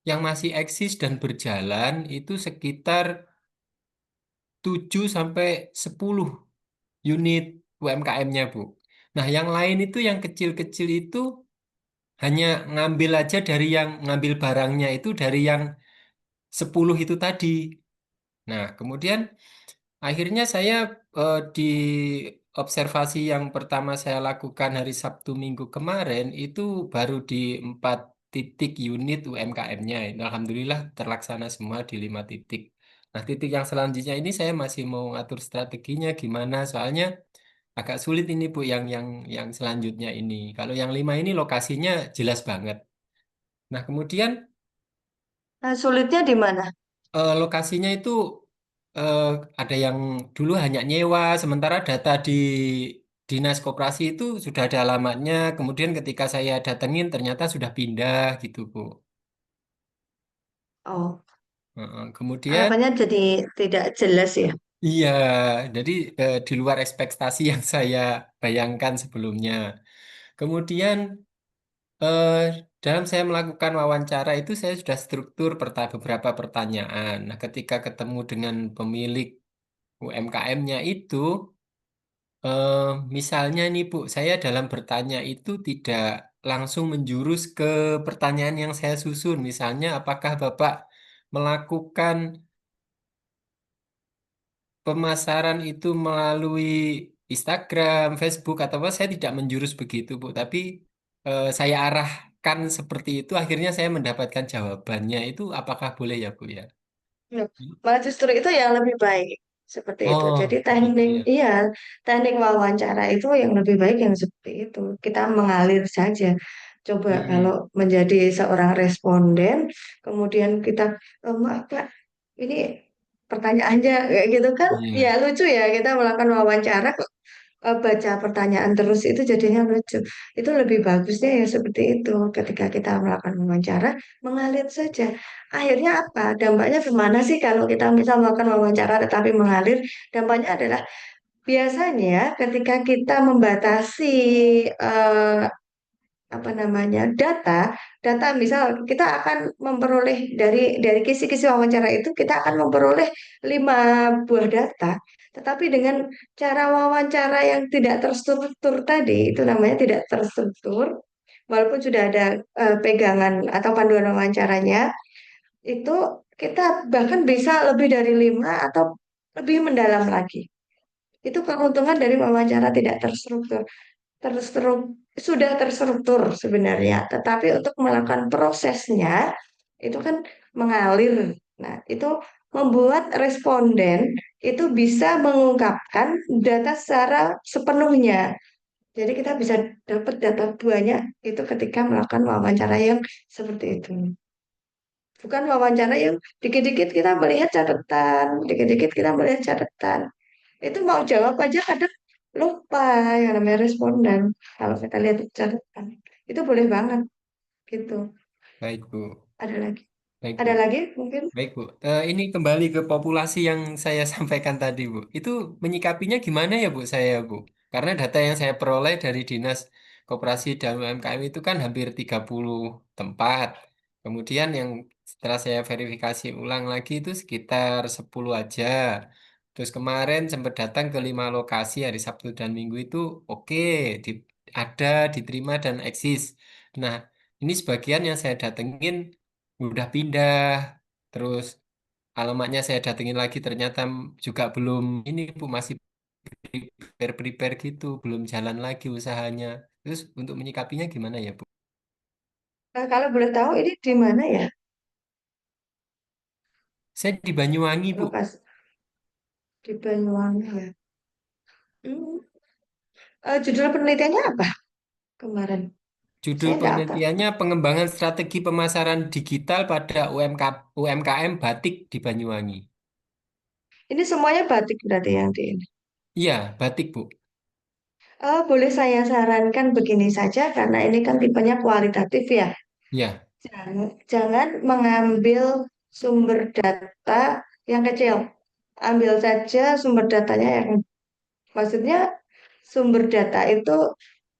yang masih eksis dan berjalan itu sekitar 7 sampai 10 unit UMKM-nya, Bu. Nah, yang lain itu yang kecil-kecil itu hanya ngambil aja dari yang ngambil barangnya itu dari yang 10 itu tadi. Nah, kemudian akhirnya saya di observasi yang pertama saya lakukan hari Sabtu Minggu kemarin itu baru di 4 titik unit UMKM-nya. Alhamdulillah terlaksana semua di 5 titik. Nah, titik yang selanjutnya ini saya masih mau ngatur strateginya gimana, soalnya agak sulit ini Bu yang selanjutnya ini. Kalau yang 5 ini lokasinya jelas banget. Nah, kemudian Nah, sulitnya di mana? lokasinya itu eh, ada yang dulu hanya nyewa, sementara data di Dinas Koperasi itu sudah ada alamatnya. Kemudian ketika saya datengin ternyata sudah pindah gitu, Bu. Oh, Kemudian harapannya jadi tidak jelas ya. iya, jadi di luar ekspektasi yang saya bayangkan sebelumnya. Kemudian eh, dalam saya melakukan wawancara itu saya sudah struktur beberapa pertanyaan. Nah, ketika ketemu dengan pemilik UMKM-nya itu, eh, misalnya nih Bu, saya dalam bertanya itu tidak langsung menjurus ke pertanyaan yang saya susun. Misalnya, apakah Bapak melakukan pemasaran itu melalui Instagram, Facebook, atau apa? Saya tidak menjurus begitu Bu, tapi saya arahkan seperti itu. Akhirnya saya mendapatkan jawabannya. Itu apakah boleh ya Bu ya? Ya, malah justru itu yang lebih baik seperti itu. Oh, Jadi begitu teknik, ya. iya, teknik wawancara itu yang lebih baik yang seperti itu. Kita mengalir saja. Coba kalau Hmm, menjadi seorang responden, kemudian kita, maaf Pak, ini pertanyaannya kayak gitu kan, ya iya. lucu ya kita melakukan wawancara kok baca pertanyaan terus itu jadinya lucu. Itu lebih bagusnya ya seperti itu. Ketika kita melakukan wawancara, mengalir saja. Akhirnya apa? Dampaknya kemana sih kalau kita bisa melakukan wawancara tetapi mengalir? Dampaknya adalah biasanya ketika kita membatasi eh, apa namanya data misal kita akan memperoleh dari kisi-kisi wawancara itu kita akan memperoleh 5 buah data tetapi dengan cara wawancara yang tidak terstruktur tadi itu namanya tidak terstruktur walaupun sudah ada pegangan atau panduan wawancaranya itu kita bahkan bisa lebih dari 5 atau lebih mendalam lagi itu keuntungan dari wawancara tidak terstruktur sudah terstruktur sebenarnya, tetapi untuk melakukan prosesnya itu kan mengalir. Nah, itu membuat responden itu bisa mengungkapkan data secara sepenuhnya. Jadi kita bisa dapat data banyak itu ketika melakukan wawancara yang seperti itu. Bukan wawancara yang dikit-dikit kita melihat catatan, dikit-dikit kita melihat catatan. Itu mau jawab aja kadang lupa yang namanya responden. Kalau kita lihat catatan, itu boleh banget gitu. Baik, Bu. Ada lagi? Baik, Bu. Ada lagi mungkin? Baik, Bu. Ini kembali ke populasi yang saya sampaikan tadi, Bu. Itu menyikapinya gimana ya, Bu, saya, Bu? Karena data yang saya peroleh dari Dinas Koperasi dan UMKM itu kan hampir 30 tempat. Kemudian yang setelah saya verifikasi ulang lagi itu sekitar 10 aja. Terus kemarin sempat datang ke 5 lokasi hari Sabtu dan Minggu itu oke, ada, diterima dan eksis. Nah, ini sebagian yang saya datengin udah pindah. Terus alamatnya saya datengin lagi ternyata juga belum ini Bu, masih prepare gitu, belum jalan lagi usahanya. Terus untuk menyikapinya gimana ya Bu? Nah, kalau boleh tahu ini di mana ya Saya di Banyuwangi Bu. lokasi? Di Banyuwangi ya. Hmm. Judul penelitiannya apa kemarin? Judul Saya nggak apa. penelitiannya pengembangan strategi pemasaran digital pada UMKM batik di Banyuwangi. Ini semuanya batik berarti yang di ini. Iya, batik Bu. Boleh saya sarankan begini saja karena ini kan tipenya kualitatif ya. Iya, Jangan mengambil sumber data yang kecil. Ambil saja sumber datanya yang maksudnya sumber data itu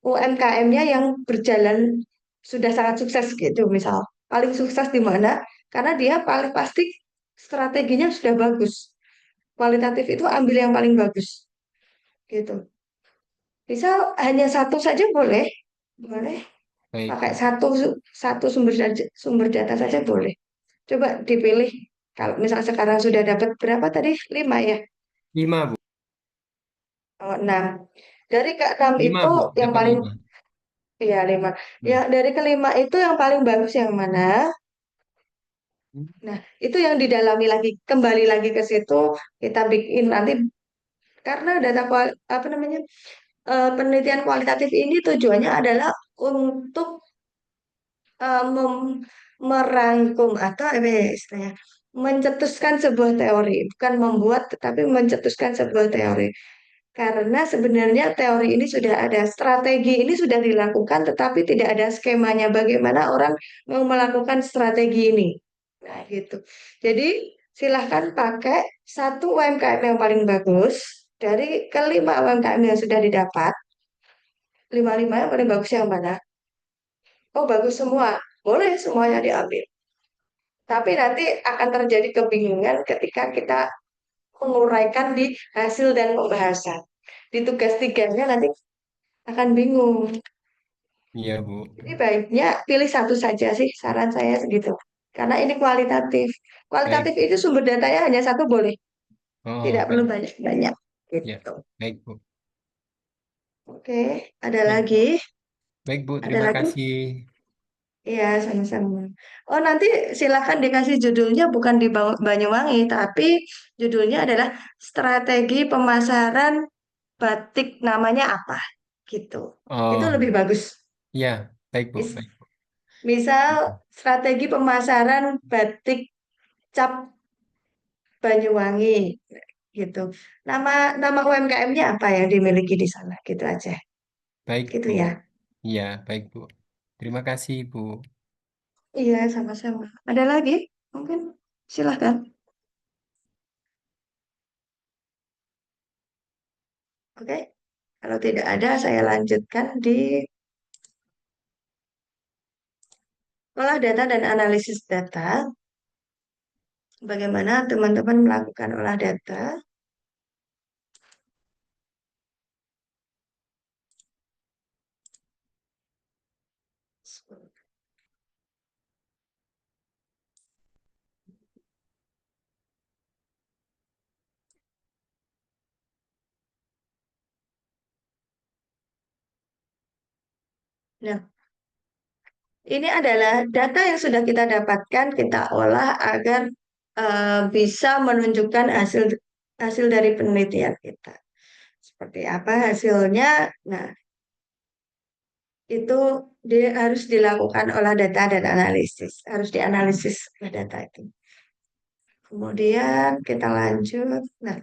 UMKM-nya yang berjalan sudah sangat sukses gitu misal. Paling sukses di mana? Karena dia paling pasti strateginya sudah bagus. Kualitatif itu ambil yang paling bagus gitu. Misal hanya satu saja boleh. Boleh. baik Pakai Bu. satu sumber data saja boleh. Coba dipilih. Kalau misal sekarang sudah dapat berapa tadi? 5 ya. 5 Bu. Oh, 6. Dari ke-6 5 itu Bu, yang dapat paling 5. ya 5. Ya Hmm. dari kelima itu yang paling bagus yang mana? Nah, itu yang didalami lagi, kembali lagi ke situ kita bikin nanti karena apa namanya? Penelitian kualitatif ini tujuannya adalah untuk merangkum atau apa ya istilahnya mencetuskan sebuah teori, bukan membuat tetapi mencetuskan sebuah teori. Karena sebenarnya teori ini sudah ada, strategi ini sudah dilakukan, tetapi tidak ada skemanya bagaimana orang mau melakukan strategi ini. Nah, gitu. Jadi silahkan pakai satu UMKM yang paling bagus dari kelima UMKM yang sudah didapat. Lima-lima yang paling bagus yang mana? Oh, bagus semua. Boleh semuanya diambil. Tapi nanti akan terjadi kebingungan ketika kita menguraikan di hasil dan pembahasan. Di tugas tiganya nanti akan bingung. Iya Bu. Jadi baiknya pilih satu saja sih, saran saya segitu. Karena ini kualitatif. Baik. Kualitatif itu sumber datanya hanya satu boleh, tidak Oh, perlu baik. banyak-banyak. Ya, Gitu. baik Bu. Oke, ada Baik, lagi? baik Bu, Ada terima lagi? kasih. Iya, sama-sama. Oh, nanti silakan dikasih judulnya bukan di Banyuwangi, tapi judulnya adalah Strategi Pemasaran Batik namanya apa? Gitu. Itu Oh, lebih bagus. ya, baik Bu, Mis- baik Bu. misal strategi pemasaran batik cap Banyuwangi gitu. Nama nama UMKM-nya apa yang dimiliki di sana? Gitu aja. Baik Gitu Bu. ya. Iya, baik Bu. Terima kasih Bu. Iya, sama-sama. Ada lagi? Mungkin silahkan. Oke. Kalau tidak ada, saya lanjutkan di olah data dan analisis data. Bagaimana teman-teman melakukan olah data? Nah, ini adalah data yang sudah kita dapatkan, kita olah agar bisa menunjukkan hasil hasil dari penelitian kita. Seperti apa hasilnya? Nah, itu harus dilakukan olah data dan analisis, harus dianalisis data itu. Kemudian kita lanjut. Nah,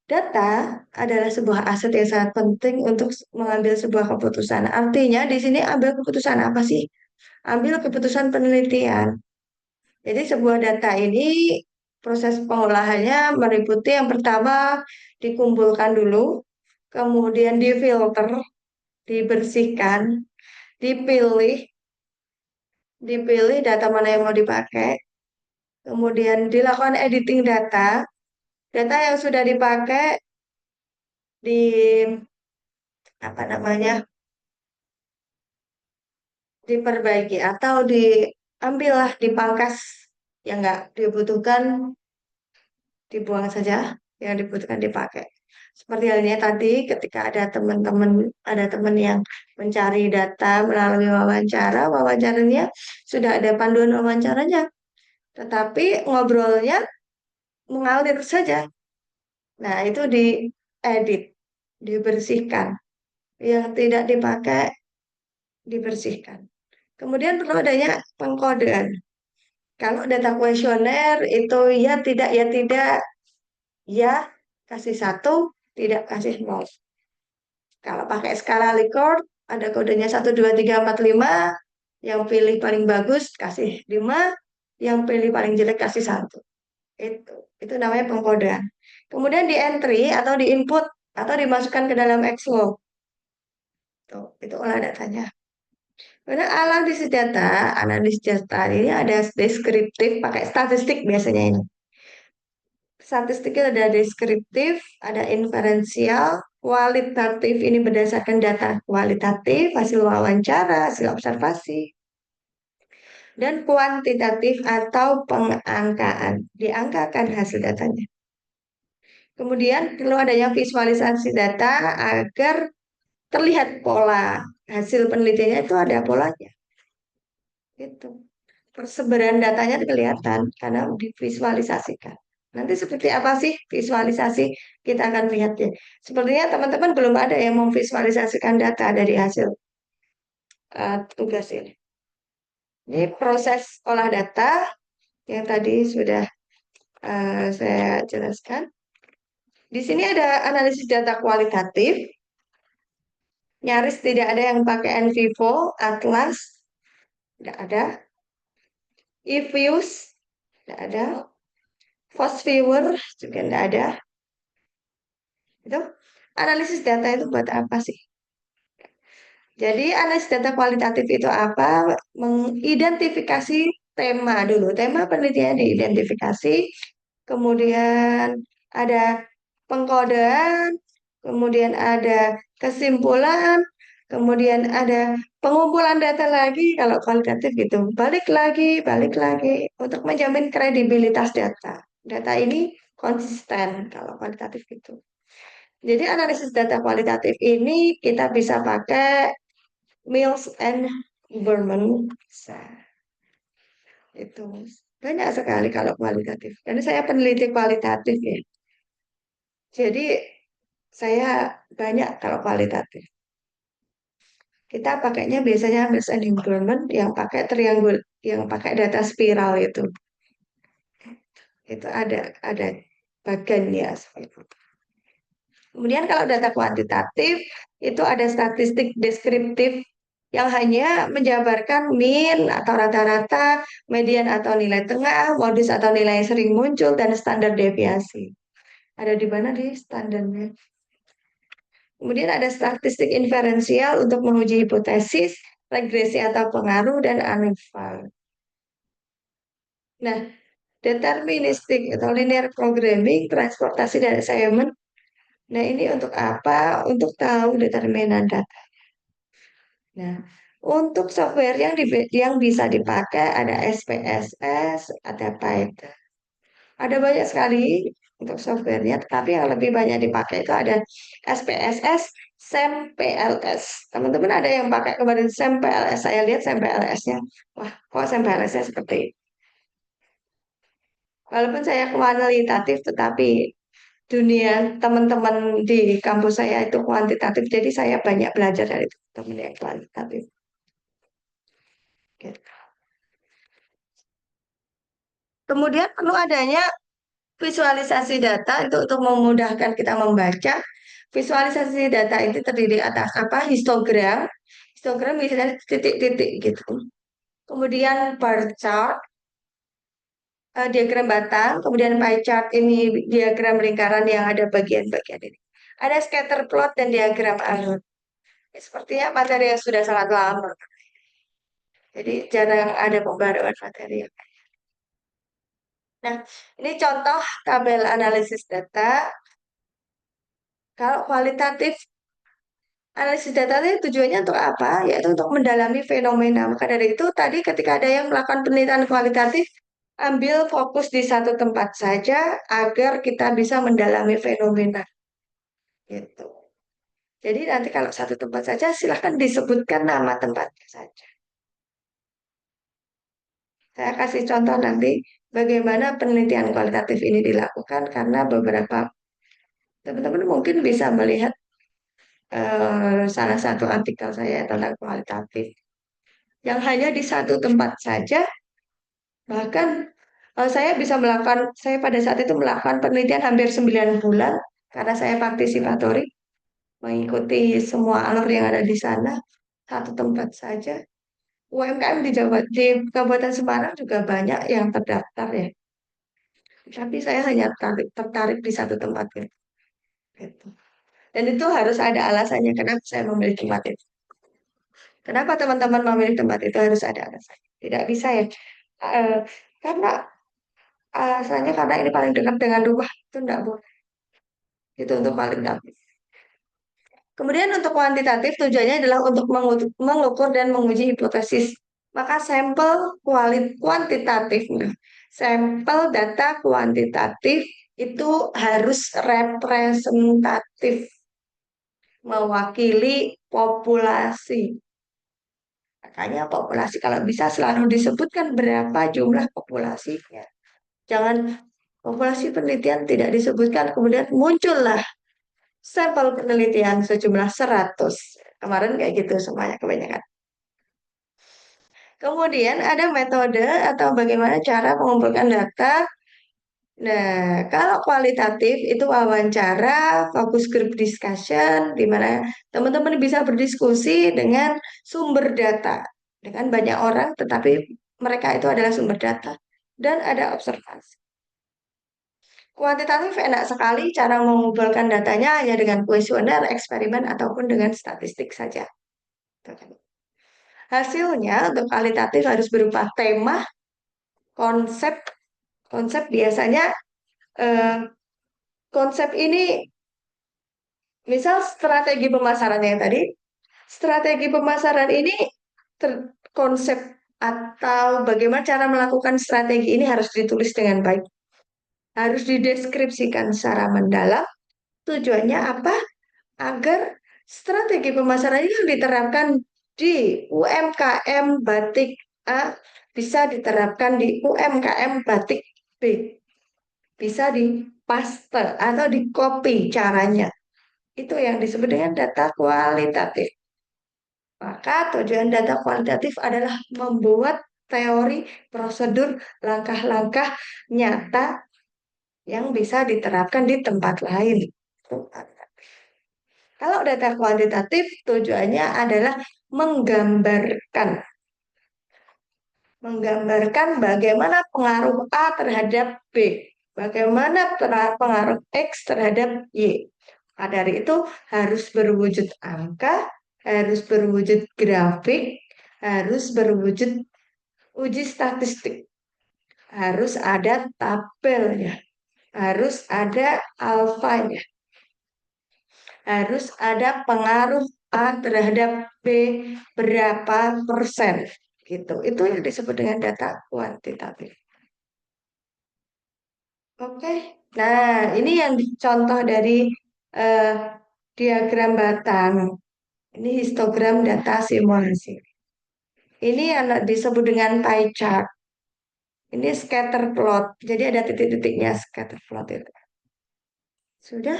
data adalah sebuah aset yang sangat penting untuk mengambil sebuah keputusan. Artinya di sini ambil keputusan apa sih? Ambil keputusan penelitian. Jadi sebuah data ini proses pengolahannya meliputi yang pertama dikumpulkan dulu, kemudian difilter, dibersihkan, dipilih, dipilih data mana yang mau dipakai, kemudian dilakukan editing data, data yang sudah dipakai di apa namanya diperbaiki atau diambillah dipangkas yang nggak dibutuhkan dibuang saja, yang dibutuhkan dipakai. Seperti halnya tadi ketika ada teman yang mencari data melalui wawancara, wawancaranya sudah ada panduan wawancaranya, tetapi ngobrolnya mengalir saja. Nah, itu diedit, dibersihkan. Yang tidak dipakai dibersihkan. Kemudian perlu adanya pengkodean. Kalau data kuesioner itu ya tidak, ya kasih satu, tidak kasih nol. Kalau pakai skala Likert, ada kodenya 1, 2, 3, 4, 5, yang pilih paling bagus kasih 5, yang pilih paling jelek kasih 1. Itu namanya pengkodean. Kemudian di entry atau di input atau dimasukkan ke dalam Excel. Tuh, itu olah datanya. Karena analis data ini ada deskriptif, pakai statistik biasanya ini. Statistiknya ada deskriptif, ada inferensial, kualitatif ini berdasarkan data kualitatif, hasil wawancara, hasil observasi, dan kuantitatif atau pengangkaan, diangkakan hasil datanya. Kemudian perlu adanya visualisasi data agar terlihat pola hasil penelitiannya itu ada polanya. Gitu. Persebaran datanya kelihatan karena divisualisasikan. Nanti seperti apa sih visualisasi? Kita akan lihat ya. Sepertinya teman-teman belum ada yang memvisualisasikan data dari hasil tugas ini. Ini proses olah data yang tadi sudah saya jelaskan. Di sini ada analisis data kualitatif. Nyaris tidak ada yang pakai NVivo, Atlas, tidak ada. eViews, tidak ada. Viewer juga tidak ada. Itu analisis data itu buat apa sih? Jadi analisis data kualitatif itu apa? Mengidentifikasi tema dulu. Tema penelitian diidentifikasi, kemudian ada pengkodean, kemudian ada kesimpulan, kemudian ada pengumpulan data lagi kalau kualitatif gitu. Balik lagi untuk menjamin kredibilitas data. Data ini konsisten kalau kualitatif gitu. Jadi analisis data kualitatif ini kita bisa pakai Mills and Berman. Itu banyak sekali kalau kualitatif. Karena saya peneliti kualitatif ya. Jadi saya banyak kalau kualitatif. Kita pakainya biasanya Mills and Berman yang pakai triangle, yang pakai data spiral itu. Itu ada bagannya seperti itu. Kemudian kalau data kuantitatif itu ada statistik deskriptif yang hanya menjabarkan mean atau rata-rata, median atau nilai tengah, modus atau nilai yang sering muncul, dan standar deviasi. Ada di mana di standarnya? Kemudian ada statistik inferensial untuk menguji hipotesis, regresi atau pengaruh, dan anuval. Nah, deterministik atau linear programming, transportasi dan assignment. Nah, ini untuk apa? Untuk tahu determinan data. Nah, untuk software yang bisa dipakai ada SPSS, ada Python. Ada banyak sekali untuk softwarenya, tetapi yang lebih banyak dipakai itu ada SPSS, SAM, PLS. Teman-teman ada yang pakai kemarin SAM, PLS? Saya lihat SAM, PLS-nya. Wah, kok SAM, PLS-nya seperti ini? Walaupun saya kualitatif, tetapi dunia teman-teman di kampus saya itu kuantitatif, jadi saya banyak belajar dari teman yang kuantitatif. Gitu. Kemudian perlu adanya visualisasi data itu untuk memudahkan kita membaca. Visualisasi data itu terdiri atas apa? Histogram. Histogram misalnya titik-titik gitu. Kemudian bar chart, diagram batang, kemudian pie chart ini diagram lingkaran yang ada bagian-bagian ini. Ada scatter plot dan diagram arus. Sepertinya materi yang sudah sangat lama. Jadi jarang ada pembaruan materi. Nah, ini contoh tabel analisis data. Kalau kualitatif, analisis data ini tujuannya untuk apa? Yaitu untuk mendalami fenomena. Maka dari itu tadi ketika ada yang melakukan penelitian kualitatif, ambil fokus di satu tempat saja agar kita bisa mendalami fenomena. Gitu. Jadi nanti kalau satu tempat saja silahkan disebutkan nama tempatnya saja. Saya kasih contoh nanti bagaimana penelitian kualitatif ini dilakukan karena beberapa teman-teman mungkin bisa melihat salah satu artikel saya tentang kualitatif yang hanya di satu tempat saja. Bahkan saya pada saat itu melakukan penelitian hampir 9 bulan karena saya partisipatori mengikuti semua alur yang ada di sana satu tempat saja. UMKM di Kabupaten Semarang juga banyak yang terdaftar ya. Tapi saya hanya tertarik di satu tempat gitu. Dan itu harus ada alasannya kenapa saya memilih tempat itu. Kenapa teman-teman memilih tempat itu harus ada alasannya. Tidak bisa ya. Eh, karena alasannya karena ini paling dekat dengan rumah itu tidak boleh. Itu untuk paling dapat. Kemudian untuk kuantitatif tujuannya adalah untuk mengukur dan menguji hipotesis. Maka sampel kuantitatif, sampel data kuantitatif itu harus representatif, mewakili populasi. Makanya populasi kalau bisa selalu disebutkan berapa jumlah populasinya. Jangan populasi penelitian tidak disebutkan, kemudian muncullah sampel penelitian sejumlah 100. Kemarin kayak gitu semuanya kebanyakan. Kemudian ada metode atau bagaimana cara mengumpulkan data. Nah, kalau kualitatif itu wawancara, focus group discussion, di mana teman-teman bisa berdiskusi dengan sumber data. Dengan banyak orang, tetapi mereka itu adalah sumber data. Dan ada observasi. Kuantitatif enak sekali cara mengumpulkan datanya hanya dengan kuesioner, eksperimen, ataupun dengan statistik saja. Hasilnya untuk kualitatif harus berupa tema, konsep. Konsep biasanya konsep ini misal strategi pemasaran yang tadi, strategi pemasaran ini konsep atau bagaimana cara melakukan strategi ini harus ditulis dengan baik. Harus dideskripsikan secara mendalam. Tujuannya apa? Agar strategi pemasaran ini yang diterapkan di UMKM batik A bisa diterapkan di UMKM batik B. Bisa dipaste atau di copy caranya. Itu yang disebut dengan data kualitatif. Maka tujuan data kualitatif adalah membuat teori, prosedur, langkah-langkah nyata yang bisa diterapkan di tempat lain. Kalau data kuantitatif tujuannya adalah menggambarkan bagaimana pengaruh A terhadap B, bagaimana pengaruh X terhadap Y. Nah, dari itu harus berwujud angka, harus berwujud grafik, harus berwujud uji statistik, harus ada tabelnya, harus ada alfanya, harus ada pengaruh A terhadap B berapa persen gitu. Itu yang disebut dengan data kuantitatif. Oke. Nah, ini yang contoh dari eh, diagram batang. Ini histogram data simulasi. Ini yang disebut dengan pie chart. Ini scatter plot. Jadi ada titik-titiknya scatter plot itu. Sudah,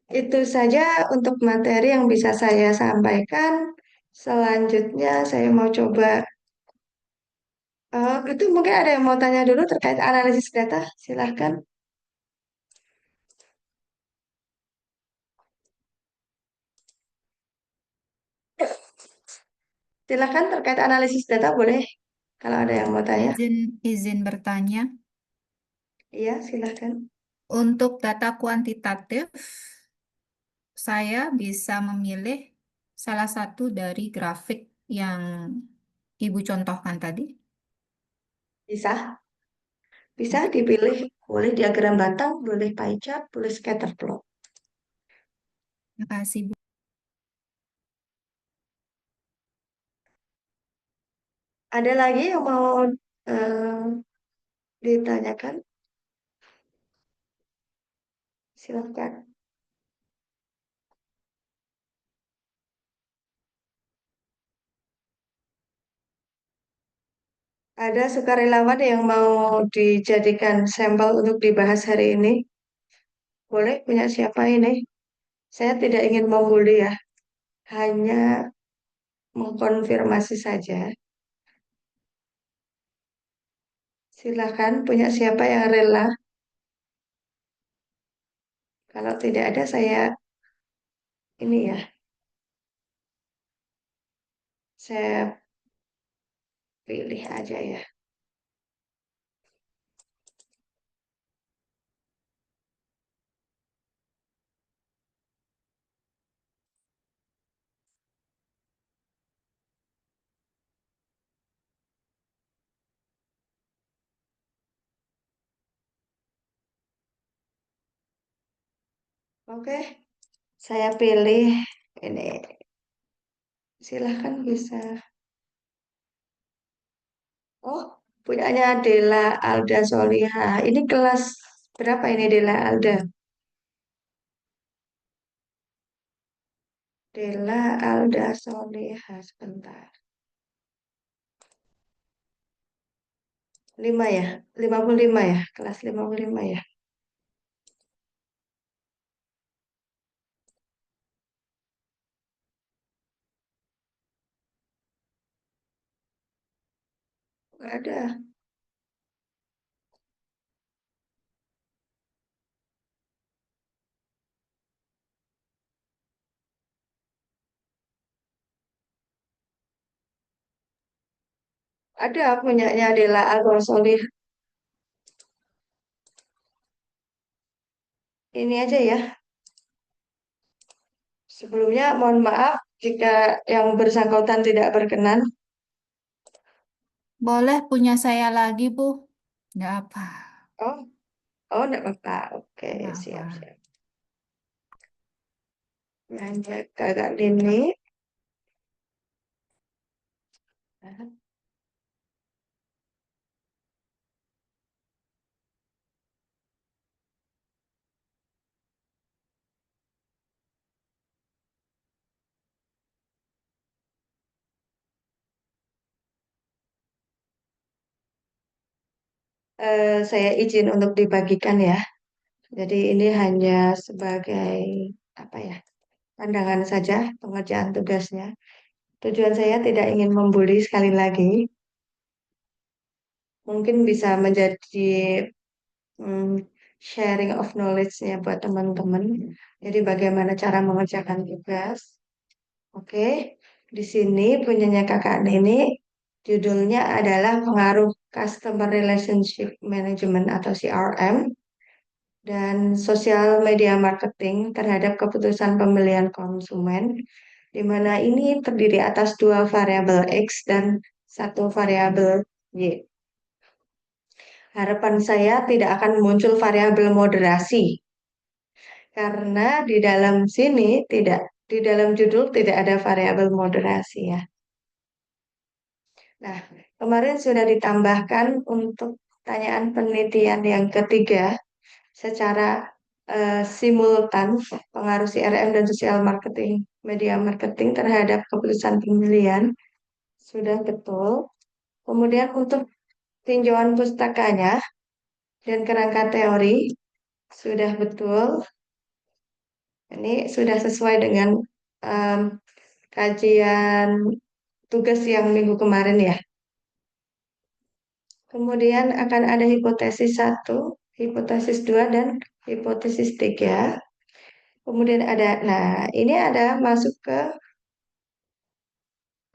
itu saja untuk materi yang bisa saya sampaikan. Selanjutnya saya mau coba, itu mungkin ada yang mau tanya dulu terkait analisis data, silahkan. Silahkan terkait analisis data boleh, kalau ada yang mau tanya. Izin bertanya. Iya, silahkan. Untuk data kuantitatif, saya bisa memilih salah satu dari grafik yang Ibu contohkan tadi. Bisa, bisa dipilih. Boleh diagram batang, boleh pie chart, boleh scatter plot. Terima kasih, Bu. Ada lagi yang mau eh, ditanyakan? Silahkan. Ada sukarelawan yang mau dijadikan sampel untuk dibahas hari ini? Boleh, punya siapa ini? Saya tidak ingin membuli ya, hanya mengkonfirmasi saja. Silahkan, punya siapa yang rela? Kalau tidak ada, saya ini ya, saya pilih aja ya. Oke, saya pilih ini. Silahkan bisa. Oh, punyanya Dela Alda Soliha. Ini kelas berapa ini Dela Alda? Dela Alda Soliha, sebentar. 5 ya, 55 ya, kelas 55 ya. Nggak ada. Ada punyanya Dela Alda Soliha. Ini aja ya. Sebelumnya mohon maaf jika yang bersangkutan tidak berkenan. Boleh punya saya lagi, Bu? Nggak apa. Oh, oh enggak apa-apa. Oke, Nggak apa. siap-siap. Lanjut Kakak Lini. Saya izin untuk dibagikan ya. Jadi ini hanya sebagai apa ya, pandangan saja pengerjaan tugasnya. Tujuan saya tidak ingin membuli sekali lagi. Mungkin bisa menjadi hmm, sharing of knowledge-nya buat teman-teman. Jadi bagaimana cara mengerjakan tugas. Oke, di sini punyanya kakak Nini, judulnya adalah pengaruh Customer Relationship Management atau CRM dan Social Media Marketing terhadap keputusan pembelian konsumen, di mana ini terdiri atas dua variabel X dan satu variabel Y. Harapan saya tidak akan muncul variabel moderasi, karena di dalam sini tidak, di dalam judul tidak ada variabel moderasi ya. Nah, kemarin sudah ditambahkan untuk pertanyaan penelitian yang ketiga secara simultan pengaruh CRM dan sosial marketing, media marketing terhadap keputusan pemilihan sudah betul. Kemudian untuk tinjauan pustakanya dan kerangka teori sudah betul. Ini sudah sesuai dengan em, kajian tugas yang minggu kemarin ya. Kemudian akan ada hipotesis 1, hipotesis 2, dan hipotesis 3. Kemudian ada, nah ini ada masuk ke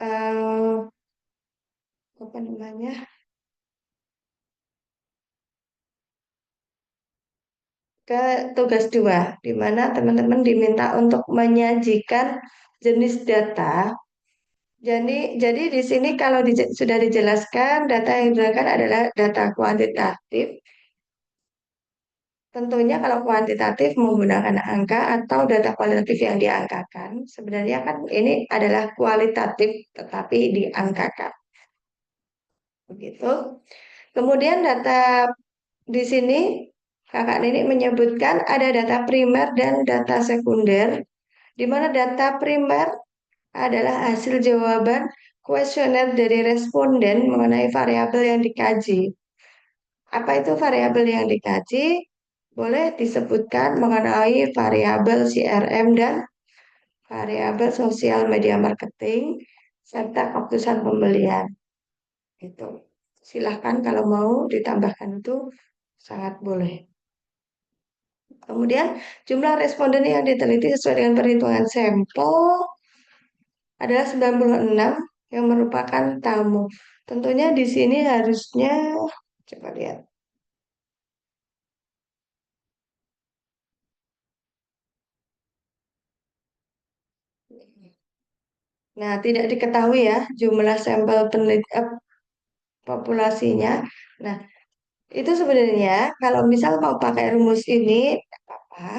eh, apa namanya? Ke tugas 2, di mana teman-teman diminta untuk menyajikan jenis data. Jadi di sini kalau sudah dijelaskan data yang digunakan adalah data kuantitatif. Tentunya kalau kuantitatif menggunakan angka atau data kualitatif yang diangkakan. Sebenarnya kan ini adalah kualitatif tetapi diangkakan. Begitu. Kemudian data di sini kakak Nini menyebutkan ada data primer dan data sekunder, di mana data primer adalah hasil jawaban kuesioner dari responden mengenai variabel yang dikaji. Apa itu variabel yang dikaji? Boleh disebutkan mengenai variabel CRM dan variabel sosial media marketing serta keputusan pembelian. Itu. Silahkan kalau mau ditambahkan itu sangat boleh. Kemudian jumlah responden yang diteliti sesuai dengan perhitungan sampel adalah 96 yang merupakan tamu. Tentunya di sini harusnya coba lihat. Nah, tidak diketahui ya jumlah sampel populasinya. Nah, itu sebenarnya kalau misal mau pakai rumus ini, tidak apa-apa,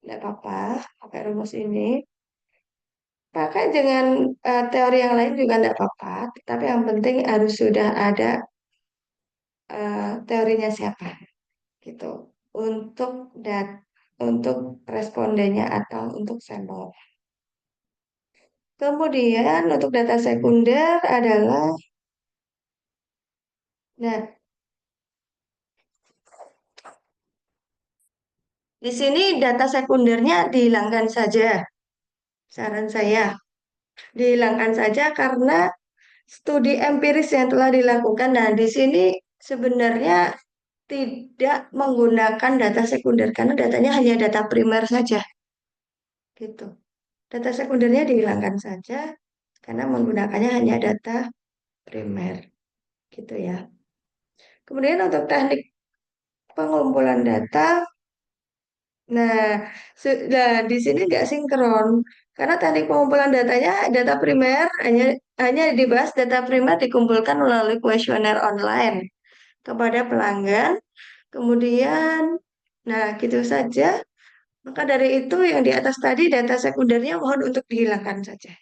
tidak apa-apa, pakai rumus ini. Pakai dengan teori yang lain juga tidak apa-apa, tapi yang penting harus sudah ada teorinya siapa, gitu. Untuk dat, untuk respondennya atau untuk sampel. Kemudian untuk data sekunder adalah, nah di sini data sekundernya dihilangkan saja. Saran saya, dihilangkan saja karena studi empiris yang telah dilakukan. Nah, di sini sebenarnya tidak menggunakan data sekunder karena datanya hanya data primer saja. Gitu. Data sekundernya dihilangkan saja karena menggunakannya hanya data primer. Gitu ya. Kemudian untuk teknik pengumpulan data, nah, di sini nggak sinkron karena teknik pengumpulan datanya data primer hanya dibahas data primer dikumpulkan melalui kuesioner online kepada pelanggan. Kemudian, nah gitu saja. Maka dari itu yang di atas tadi data sekundernya mohon untuk dihilangkan saja.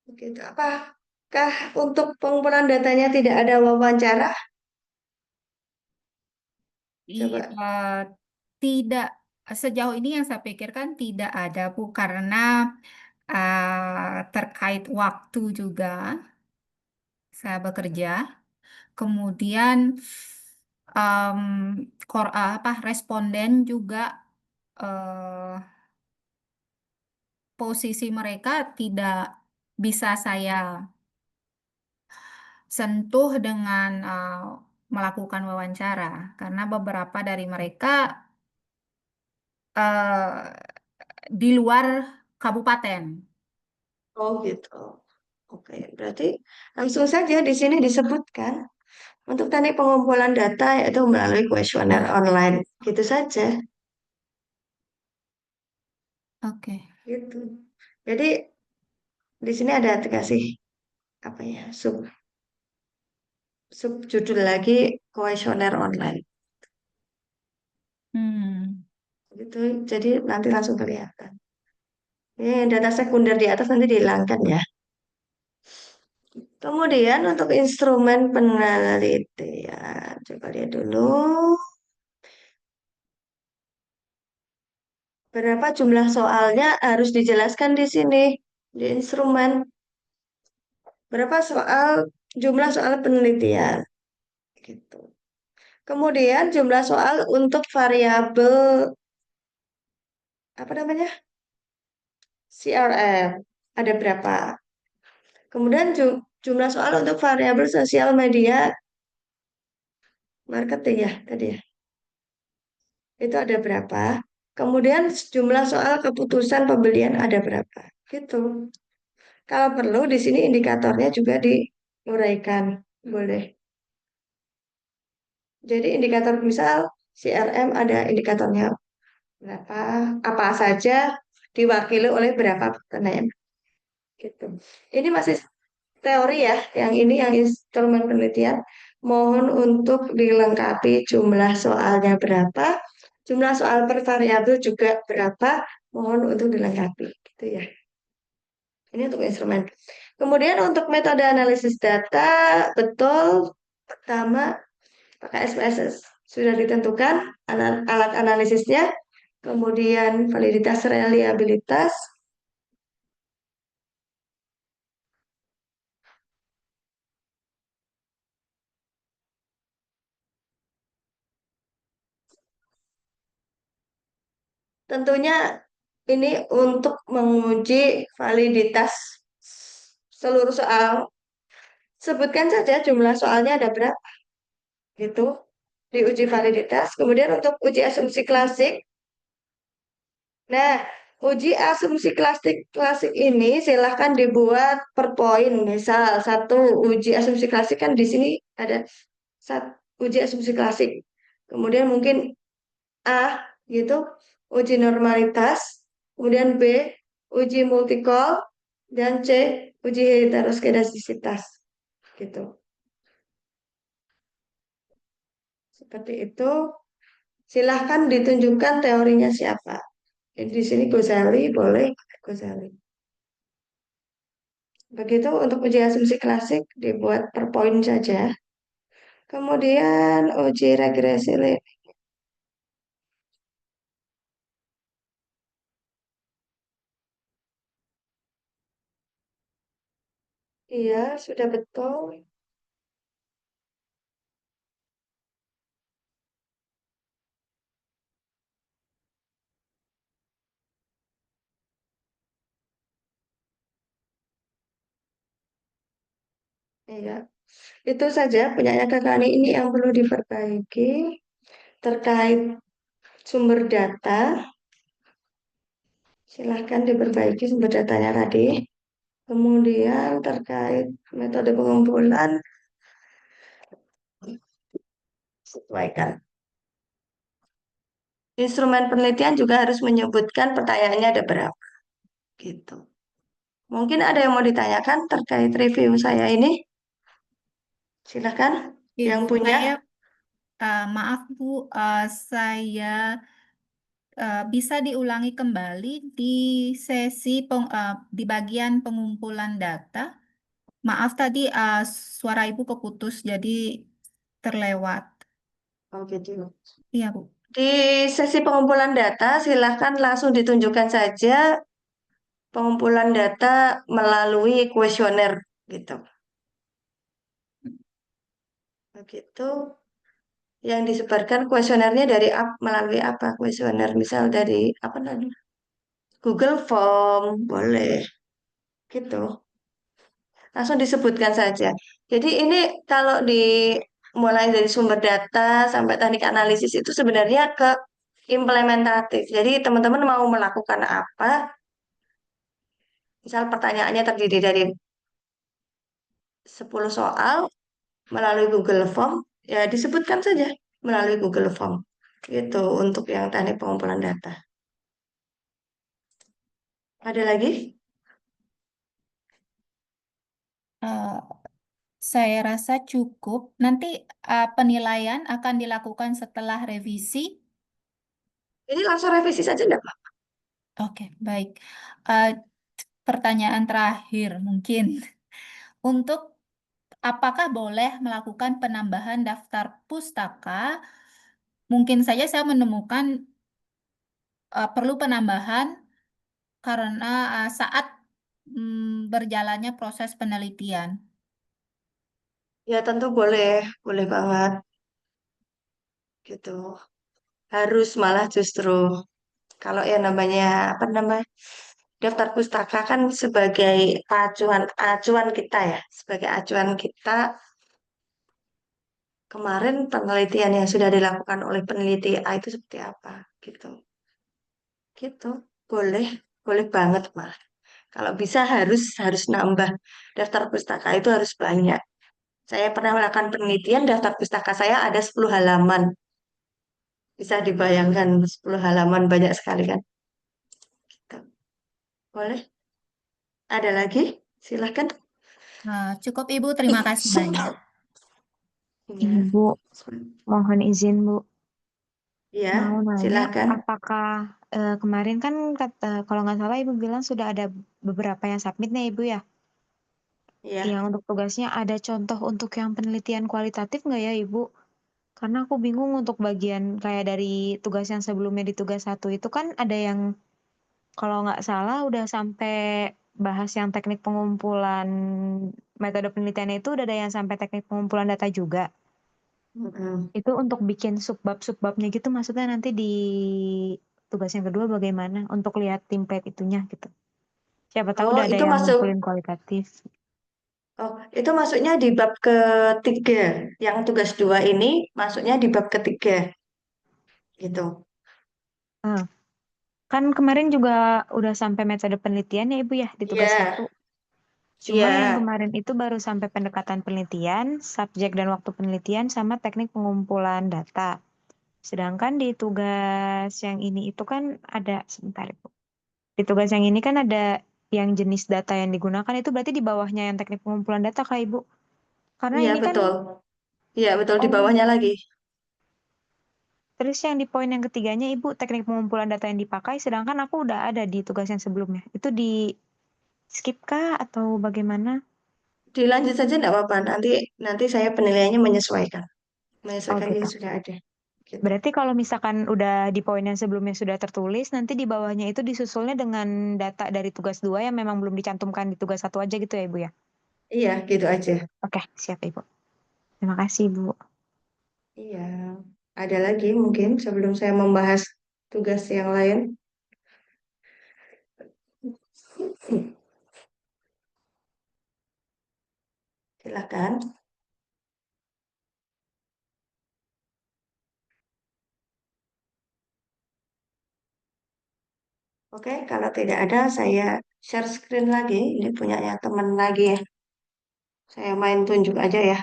Begitu. Apakah untuk pengumpulan datanya tidak ada wawancara? Iya, Coba. tidak sejauh ini yang saya pikirkan tidak ada Bu karena terkait waktu juga saya bekerja. Kemudian em, responden juga eh, posisi mereka tidak bisa saya sentuh dengan melakukan wawancara karena beberapa dari mereka eh, di luar kabupaten. Oh gitu. Oke, berarti langsung saja di sini disebutkan untuk teknik pengumpulan data yaitu melalui kuesioner online. Gitu saja. Oke. Gitu. Jadi di sini ada dikasih apa ya sub judul lagi kuesioner online. Hmm. Gitu. Jadi nanti langsung kelihatan. Ini data sekunder di atas nanti dihilangkan ya. Kemudian untuk instrumen penelitian, coba lihat dulu. Berapa jumlah soalnya harus dijelaskan di sini di instrumen. Berapa jumlah soal penelitian gitu. Kemudian jumlah soal untuk variabel apa namanya? CRM ada berapa? Kemudian jumlah soal untuk variabel sosial media marketing ya tadi ya. Itu ada berapa? Kemudian jumlah soal keputusan pembelian ada berapa? Gitu. Kalau perlu di sini indikatornya juga diuraikan. Boleh. Jadi indikator misal CRM ada indikatornya berapa, apa saja diwakili oleh berapa pertanyaan. Gitu. Ini masih teori ya, yang ini yang instrumen penelitian. Mohon untuk dilengkapi jumlah soalnya berapa, jumlah soal per variabel juga berapa, mohon untuk dilengkapi. Gitu ya. Ini untuk instrumen. Kemudian untuk metode analisis data, betul, pertama pakai SPSS. Sudah ditentukan alat analisisnya, kemudian validitas reliabilitas, tentunya ini untuk menguji validitas seluruh soal. Sebutkan saja jumlah soalnya ada berapa. Gitu. Diuji validitas. Kemudian untuk uji asumsi klasik. Nah, uji asumsi klasik ini silahkan dibuat per poin. Misal satu uji asumsi klasik kan di sini ada uji asumsi klasik. Kemudian mungkin A gitu, uji normalitas, kemudian B, uji multikol, dan C, uji heteroskedastisitas. Gitu. Seperti itu. Silahkan ditunjukkan teorinya siapa. Jadi di sini Ghazali, boleh Ghazali. Begitu untuk uji asumsi klasik dibuat per poin saja. Kemudian uji regresi linear. Iya, sudah betul. Iya, itu saja punyanya kakak ini yang perlu diperbaiki terkait sumber data. Silahkan diperbaiki sumber datanya tadi. Kemudian terkait metode pengumpulan, sesuaikan. Instrumen penelitian juga harus menyebutkan pertanyaannya ada berapa. Gitu. Mungkin ada yang mau ditanyakan terkait review saya ini? Silahkan. Yang Ibu, punya. maaf Bu, saya bisa diulangi kembali di di bagian pengumpulan data. Maaf tadi suara Ibu keputus, jadi terlewat. Oh gitu. Iya Bu. Di sesi pengumpulan data, silahkan langsung ditunjukkan saja pengumpulan data melalui kuesioner gitu. Begitu. Yang disebarkan kuesionernya dari melalui apa? Kuesioner misal dari apa namanya? Google Form, boleh. Gitu. Langsung disebutkan saja. Jadi ini kalau mulai dari sumber data sampai teknik analisis itu sebenarnya ke implementatif. Jadi teman-teman mau melakukan apa? Misal pertanyaannya terdiri dari 10 soal melalui Google Form, ya disebutkan saja melalui Google Form. Itu untuk yang teknik pengumpulan data. Ada lagi? Eh, saya rasa cukup. Nanti penilaian akan dilakukan setelah revisi. Ini langsung revisi saja enggak, Pak? Oke, baik. Eh, Pertanyaan terakhir mungkin. Untuk apakah boleh melakukan penambahan daftar pustaka? Mungkin saja saya menemukan perlu penambahan karena saat berjalannya proses penelitian. Ya tentu boleh, boleh banget. gitu. Harus malah justru kalau yang namanya apa namanya daftar pustaka kan sebagai acuan kita ya, sebagai acuan kita kemarin penelitian yang sudah dilakukan oleh peneliti A itu seperti apa gitu. Gitu. Boleh, boleh banget malah. Kalau bisa harus nambah daftar pustaka itu harus banyak. Saya pernah melakukan penelitian daftar pustaka saya ada 10 halaman. Bisa dibayangkan 10 halaman banyak sekali kan. Gitu. Boleh? Ada lagi? Silahkan. Cukup Ibu, terima kasih banyak. Iya. Ibu, mohon izin Bu, Iya, mau nanya silahkan. apakah kemarin kan kalau nggak salah Ibu bilang sudah ada beberapa yang submit nih Ibu ya, Iya. yang untuk tugasnya ada contoh untuk yang penelitian kualitatif nggak ya Ibu? Karena aku bingung untuk bagian kayak dari tugas yang sebelumnya di tugas 1 itu kan ada yang kalau nggak salah udah sampai bahas yang teknik pengumpulan metode penelitiannya itu udah ada yang sampai teknik pengumpulan data juga. Mm-mm. Itu untuk bikin subbab-subbabnya gitu maksudnya nanti di tugas yang kedua bagaimana untuk lihat template itunya gitu. Siapa tahu Oh, udah ada itu yang masuk. ngumpulin kualitatif. Oh, itu masuknya di bab ketiga. Yang tugas 2 ini masuknya di bab ketiga. Gitu. Ah, kan kemarin juga udah sampai metode penelitian ya Ibu ya di tugas Iya, 1. Cuma yang iya, kemarin itu baru sampai pendekatan penelitian, subjek dan waktu penelitian sama teknik pengumpulan data. Sedangkan di tugas yang ini itu kan ada, sebentar Ibu. Di tugas yang ini kan ada yang jenis data yang digunakan itu berarti di bawahnya yang teknik pengumpulan data Kak Ibu. Karena iya ini kan, betul. Iya betul di oh, bawahnya lagi. terus yang di poin yang ketiganya Ibu teknik pengumpulan data yang dipakai, sedangkan aku udah ada di tugas yang sebelumnya. Itu di skip kah atau bagaimana? Dilanjut saja enggak apa-apa. Nanti nanti saya penilaiannya menyesuaikan. Oh Menyesuaikan yang gitu. sudah ada. Gitu. Berarti kalau misalkan udah di poin yang sebelumnya sudah tertulis, nanti di bawahnya itu disusulnya dengan data dari tugas 2 yang memang belum dicantumkan di tugas 1 aja gitu ya Ibu ya? Iya, gitu aja. Oke, siap Ibu. Terima kasih Ibu. Iya. Ada lagi mungkin sebelum saya membahas tugas yang lain. Silakan. Oke, kalau tidak ada saya share screen lagi. Ini punyanya teman lagi ya. Saya main tunjuk aja ya.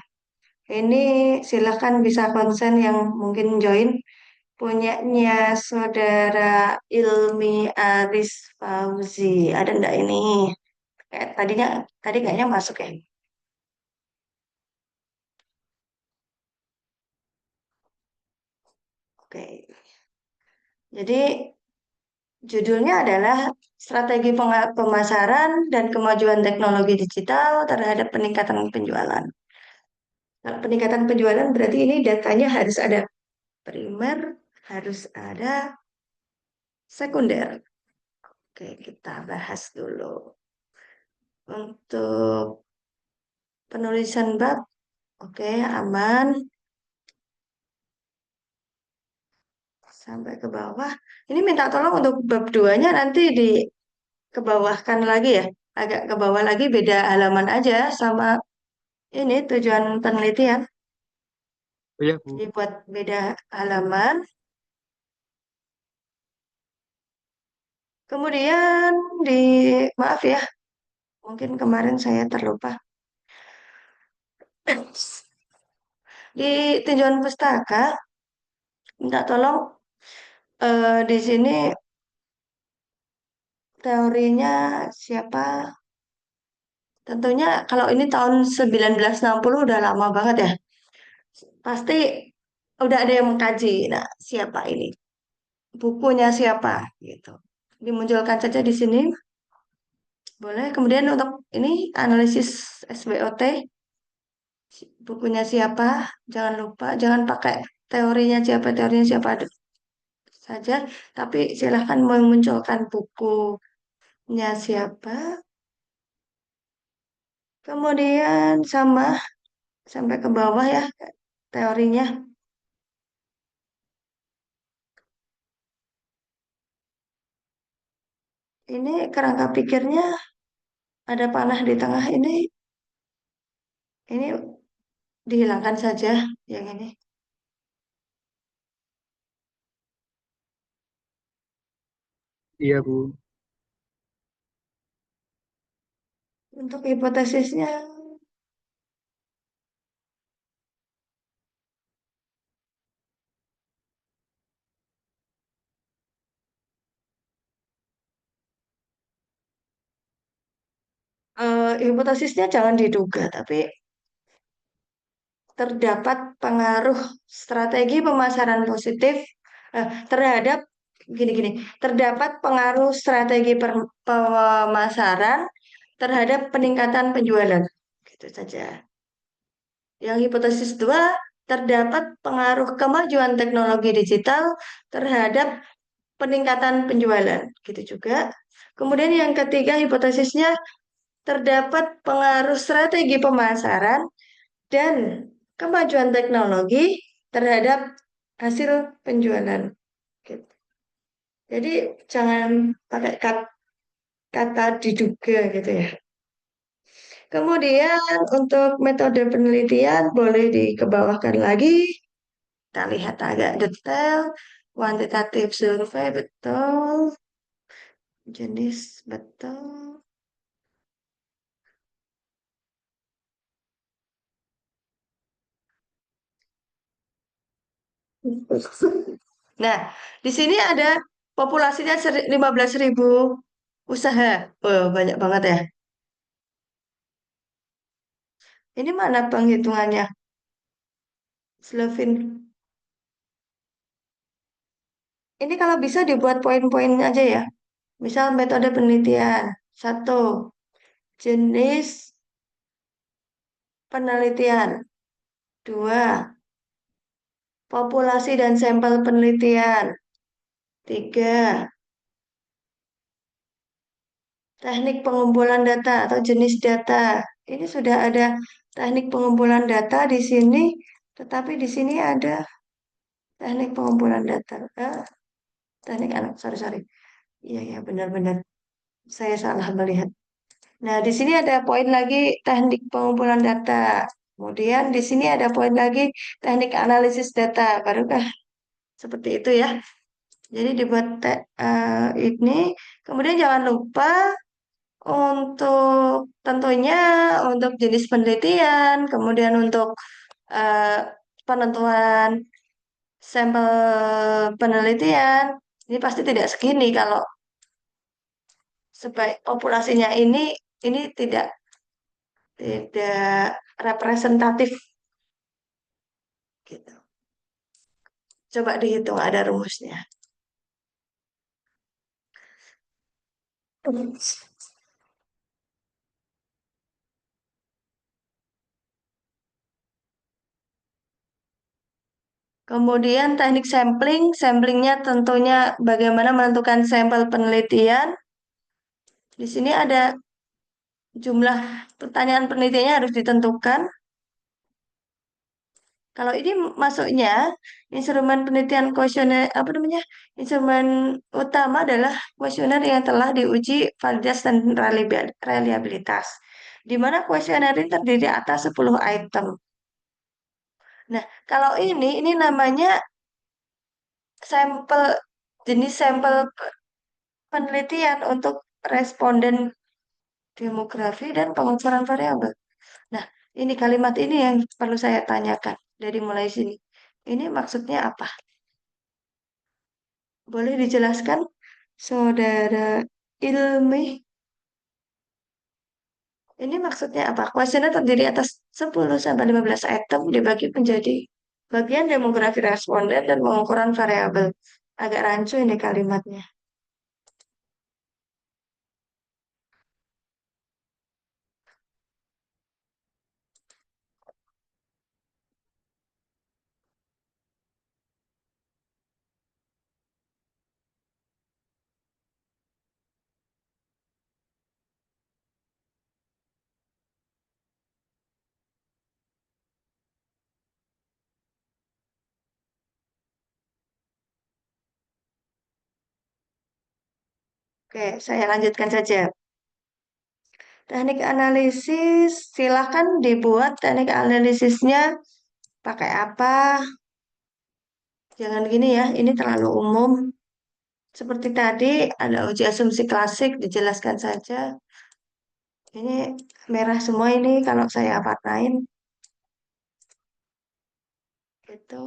Ini silahkan bisa konsen yang mungkin join. Punyanya saudara Ilmi Aris Fauzi. Ada enggak ini? Tadi kayaknya masuk ya. Oke. Jadi judulnya adalah Strategi Pemasaran dan Kemajuan Teknologi Digital terhadap Peningkatan Penjualan. Kalau peningkatan penjualan berarti ini datanya harus ada primer, harus ada sekunder. Oke, kita bahas dulu. Untuk penulisan bab, oke, aman. Sampai ke bawah. Ini minta tolong untuk bab 2-nya nanti di ke bawahkan lagi ya. Agak ke bawah lagi beda halaman aja sama ini tujuan penelitian. Oh iya, Bu. Dibuat beda halaman. Kemudian di maaf ya, mungkin kemarin saya terlupa. Di tinjauan pustaka, minta tolong di sini teorinya siapa? Tentunya kalau ini tahun 1960 udah lama banget ya. Pasti udah ada yang mengkaji. Nah, siapa ini? Bukunya siapa? Gitu. Dimunculkan saja di sini. Boleh. Kemudian untuk ini analisis SWOT, bukunya siapa? Jangan lupa, jangan pakai teorinya siapa saja, tapi silahkan memunculkan bukunya siapa. Kemudian sama sampai ke bawah ya teorinya. Ini kerangka pikirnya ada panah di tengah ini dihilangkan saja yang ini. Iya, Bu. Untuk hipotesisnya, hipotesisnya jangan diduga, tapi terdapat pengaruh strategi pemasaran positif terhadap gini-gini, terdapat pengaruh strategi pemasaran terhadap peningkatan penjualan. Gitu saja. Yang hipotesis dua, terdapat pengaruh kemajuan teknologi digital terhadap peningkatan penjualan. Gitu juga. Kemudian yang ketiga hipotesisnya terdapat pengaruh strategi pemasaran dan kemajuan teknologi terhadap hasil penjualan. Gitu. Jadi jangan pakai kata diduga gitu ya. Kemudian untuk metode penelitian boleh dikebawahkan lagi. Kita lihat agak detail. Kuantitatif survei betul. Jenis betul. Nah, di sini ada populasinya 15.000 usaha. Oh, banyak banget ya. Ini mana penghitungannya? Slovin. Ini kalau bisa dibuat poin-poin aja ya. Misal metode penelitian. Satu, jenis penelitian. Dua, populasi dan sampel penelitian. Tiga, teknik pengumpulan data atau jenis data. Ini sudah ada teknik pengumpulan data di sini, tetapi di sini ada teknik pengumpulan data. Teknik anak, sorry. Iya, ya, benar-benar. Saya salah melihat. Nah, di sini ada poin lagi teknik pengumpulan data. Kemudian di sini ada poin lagi teknik analisis data. Barukah seperti itu ya? Jadi dibuat ini. Kemudian jangan lupa untuk tentunya untuk jenis penelitian, kemudian untuk eh, penentuan sampel penelitian. Ini pasti tidak segini kalau sebaik populasinya ini tidak representatif gitu. Coba dihitung ada rumusnya. Kemudian teknik sampling, samplingnya tentunya bagaimana menentukan sampel penelitian. Di sini ada jumlah pertanyaan penelitiannya harus ditentukan. Kalau ini masuknya instrumen penelitian kuesioner apa namanya? Instrumen utama adalah kuesioner yang telah diuji validitas dan reliabilitas. Di mana kuesioner ini terdiri atas 10 item. Nah, kalau ini namanya sampel jenis sampel penelitian untuk responden demografi dan pengukuran variabel. Nah, ini kalimat ini yang perlu saya tanyakan dari mulai sini. Ini maksudnya apa? Boleh dijelaskan, Saudara Ilmi? Ini maksudnya apa? Kuesioner terdiri atas 10 sampai 15 item dibagi menjadi bagian demografi responden dan pengukuran variabel. Agak rancu ini kalimatnya. Oke, saya lanjutkan saja. Teknik analisis, silahkan dibuat teknik analisisnya pakai apa. Jangan gini ya, ini terlalu umum. Seperti tadi, ada uji asumsi klasik, dijelaskan saja. Ini merah semua ini kalau saya warnain. Itu.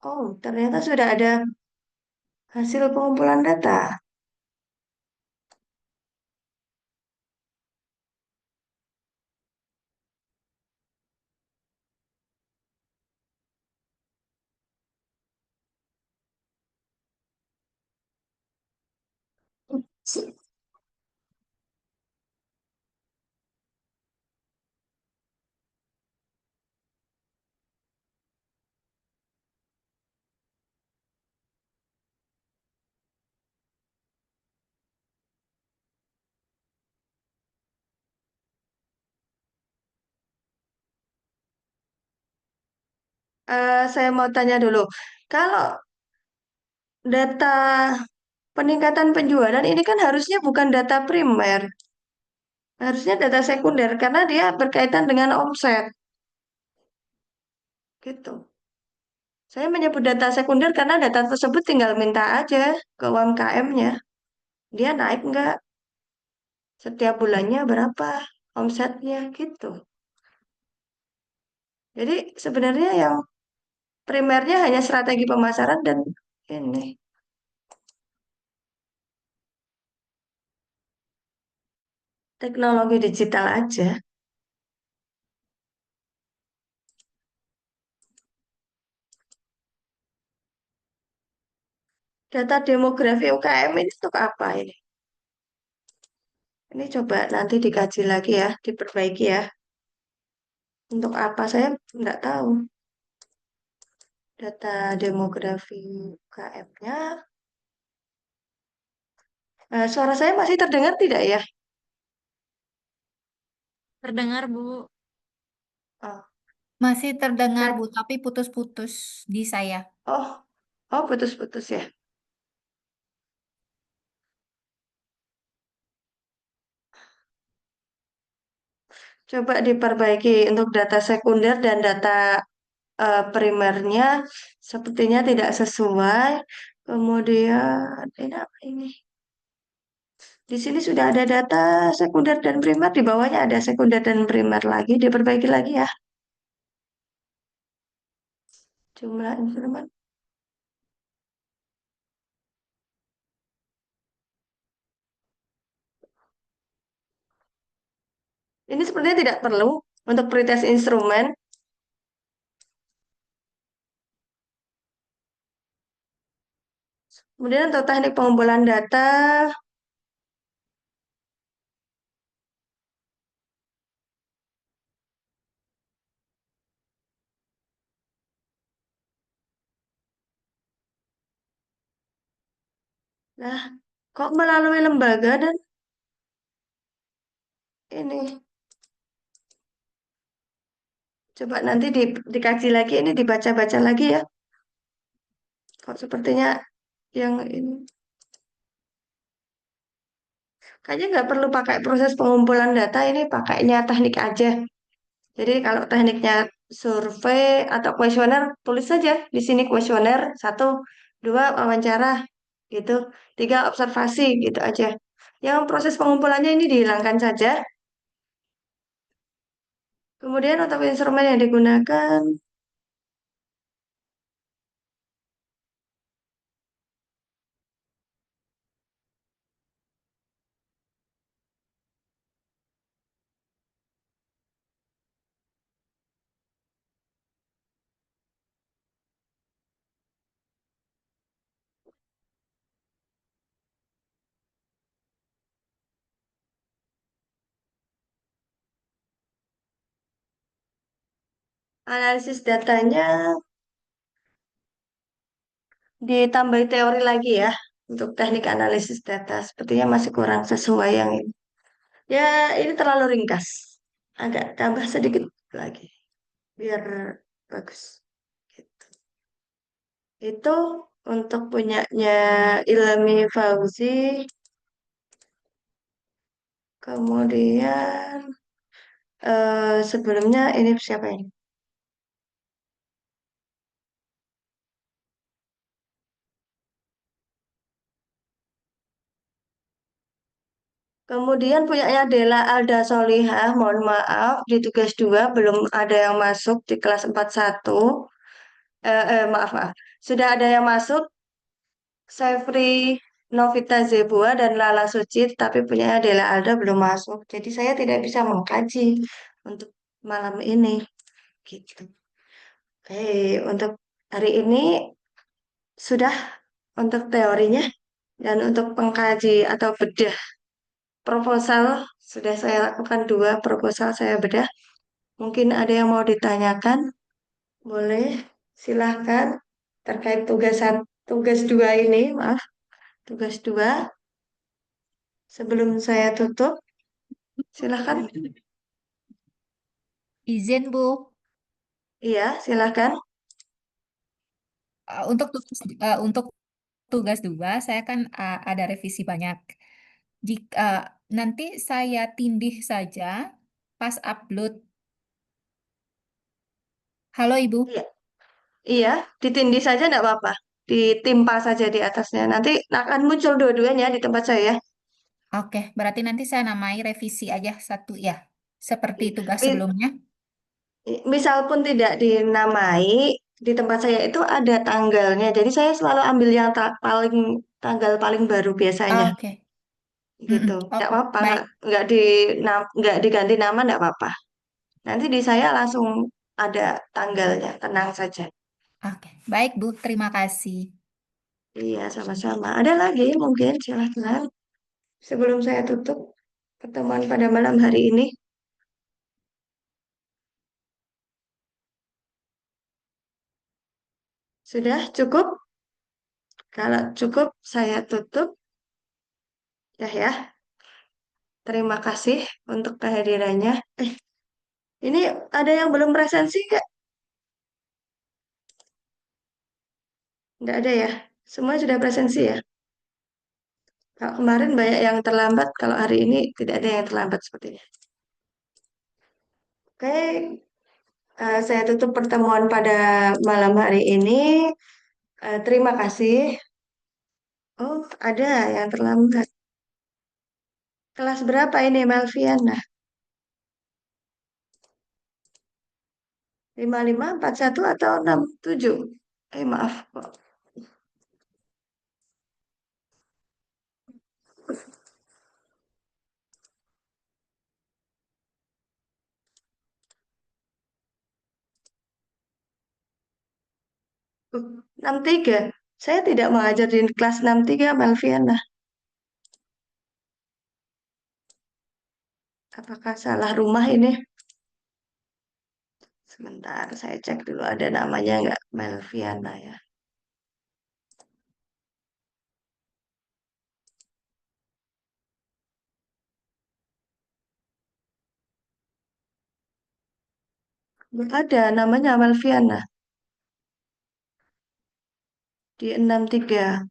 Oh, ternyata sudah ada hasil pengumpulan data. Saya mau tanya dulu, kalau data peningkatan penjualan ini kan harusnya bukan data primer, harusnya data sekunder karena dia berkaitan dengan omset, gitu. Saya menyebut data sekunder karena data tersebut tinggal minta aja ke UMKM-nya, dia naik nggak, setiap bulannya berapa omsetnya, gitu. Jadi sebenarnya yang primernya hanya strategi pemasaran dan ini teknologi digital aja. Data demografi UKM ini untuk apa ini? Ini coba nanti dikaji lagi ya, diperbaiki ya. Untuk apa saya nggak tahu. Data demografi UKM-nya. Suara saya masih terdengar tidak ya? Terdengar, Bu. Oh, Masih terdengar, dat- Bu, tapi putus-putus di saya. oh, oh, putus-putus ya. Coba diperbaiki untuk data sekunder dan data primernya sepertinya tidak sesuai. Kemudian ini apa ini? Di sini sudah ada data sekunder dan primer, di bawahnya ada sekunder dan primer lagi, diperbaiki lagi ya. Jumlah instrumen. Ini sepertinya tidak perlu untuk pretest instrumen. Kemudian untuk teknik pengumpulan data, nah kok melalui lembaga dan ini. Coba nanti dikaji lagi, ini dibaca-baca lagi ya. Kok sepertinya yang ini. Kayaknya nggak perlu pakai proses pengumpulan data, ini pakainya teknik aja. Jadi kalau tekniknya survei atau kuesioner, tulis saja di sini kuesioner, satu, dua, wawancara, gitu, tiga, observasi, gitu aja. Yang proses pengumpulannya ini dihilangkan saja. Kemudian untuk instrumen yang digunakan, analisis datanya ditambahi teori lagi ya. Untuk teknik analisis data, sepertinya masih kurang sesuai yang ini. Ya, ini terlalu ringkas. Agak tambah sedikit lagi, biar bagus. Gitu. Itu untuk punyanya Ilmi Fauzi, kemudian sebelumnya ini siapa ini? Kemudian punyanya Dela Alda Solihah, mohon maaf, di tugas 2 belum ada yang masuk di kelas 41. Maaf, maaf. Sudah ada yang masuk, Sefri Novita Zebua dan Lala Suci, tapi punyanya Dela Alda belum masuk. Jadi saya tidak bisa mengkaji untuk malam ini. Gitu. Oke, untuk hari ini sudah untuk teorinya dan untuk pengkaji atau bedah proposal sudah saya lakukan 2 proposal saya bedah. Mungkin ada yang mau ditanyakan, boleh silahkan terkait tugas 2 ini, maaf, tugas 2 sebelum saya tutup, silahkan. Izin, Bu. Iya, silahkan. Untuk tugas 2, saya kan ada revisi banyak. Jika nanti saya tindih saja pas upload. Halo, Ibu. Iya, iya, ditindih saja enggak apa-apa. Ditimpa saja di atasnya. Nanti akan muncul dua-duanya di tempat saya. Oke, berarti nanti saya namai revisi aja satu ya, seperti tugas Mi- sebelumnya. Misal pun tidak dinamai, di tempat saya itu ada tanggalnya. Jadi saya selalu ambil yang tanggal paling baru biasanya. Oke, Gitu. Enggak oke, apa-apa, baik. enggak diganti nama enggak apa-apa. Nanti di saya langsung ada tanggalnya, tenang saja. Oke, baik Bu, terima kasih. Iya, sama-sama. Ada lagi mungkin silahkan sebelum saya tutup pertemuan pada malam hari ini. Sudah cukup? Kalau cukup saya tutup. Ya. Terima kasih untuk kehadirannya. Ini ada yang belum presensi nggak? Nggak ada ya? Semua sudah presensi ya? Kalau kemarin banyak yang terlambat, kalau hari ini tidak ada yang terlambat sepertinya. Oke, saya tutup pertemuan pada malam hari ini. Terima kasih. Oh, ada yang terlambat. Kelas berapa ini, Melviana? 5541 atau 67? Maaf. Uh, 63. Saya tidak mengajar di kelas 63, Melviana. Apakah salah rumah ini? Sebentar, saya cek dulu ada namanya nggak, Melviana ya. Nggak ada namanya Melviana di 63.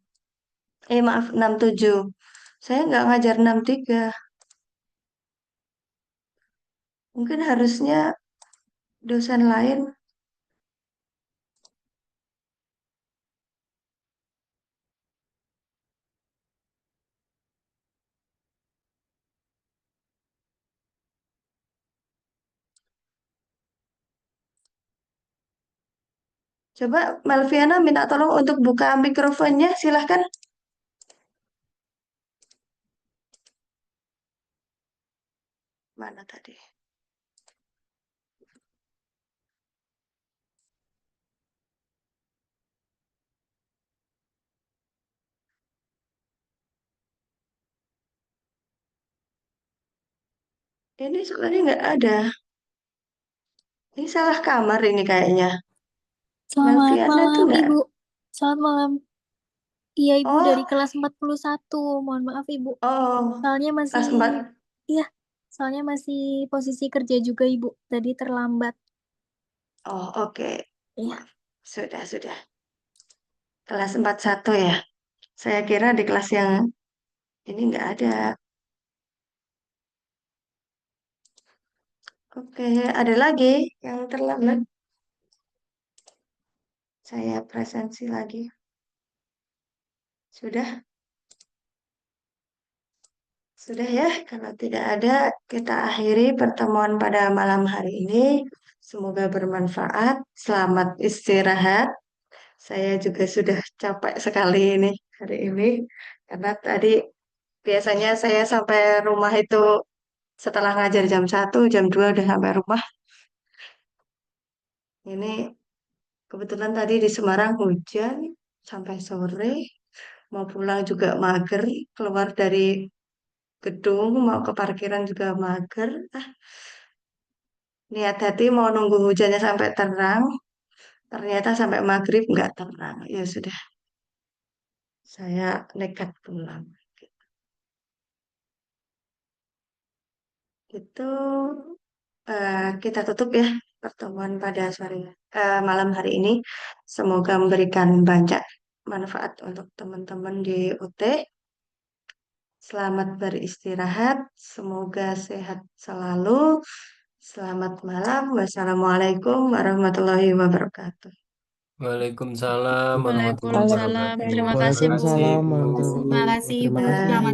Maaf, 67. Saya nggak ngajar 63. Mungkin harusnya dosen lain. Coba Melviana minta tolong untuk buka mikrofonnya, silahkan. Mana tadi? Ini sebenarnya nggak ada. Ini salah kamar ini kayaknya. Selamat Melviana itu malam, nggak. Ibu. Selamat malam. Iya, Ibu dari Oh, kelas 41. Mohon maaf, Ibu. oh, Soalnya masih, kelas 4. iya, soalnya masih posisi kerja juga, Ibu. Tadi terlambat. Oh, oke. Iya. Maaf. Sudah. kelas 41 ya. Saya kira di kelas yang ini nggak ada. Oke, ada lagi yang terlambat. Saya presensi lagi. Sudah? Sudah ya, kalau tidak ada, kita akhiri pertemuan pada malam hari ini. Semoga bermanfaat. Selamat istirahat. Saya juga sudah capek sekali ini hari ini. Karena tadi biasanya saya sampai rumah itu setelah ngajar jam 1, jam 2 udah sampai rumah. Ini kebetulan tadi di Semarang hujan sampai sore. Mau pulang juga mager. Keluar dari gedung, mau ke parkiran juga mager. Niat hati mau nunggu hujannya sampai terang, ternyata sampai maghrib nggak terang. Ya sudah, saya nekat pulang. Itu kita tutup ya pertemuan pada malam hari ini. Semoga memberikan banyak manfaat untuk teman-teman di UT. Selamat beristirahat, semoga sehat selalu. Selamat malam. Wassalamualaikum warahmatullahi wabarakatuh. Waalaikumsalam warahmatullahi Waalaikumsalam. wabarakatuh. Terima kasih, Bu. Terima kasih, Waalaikumsalam Bu. warahmatullahi Terima kasih, Bu. Bye. Selamat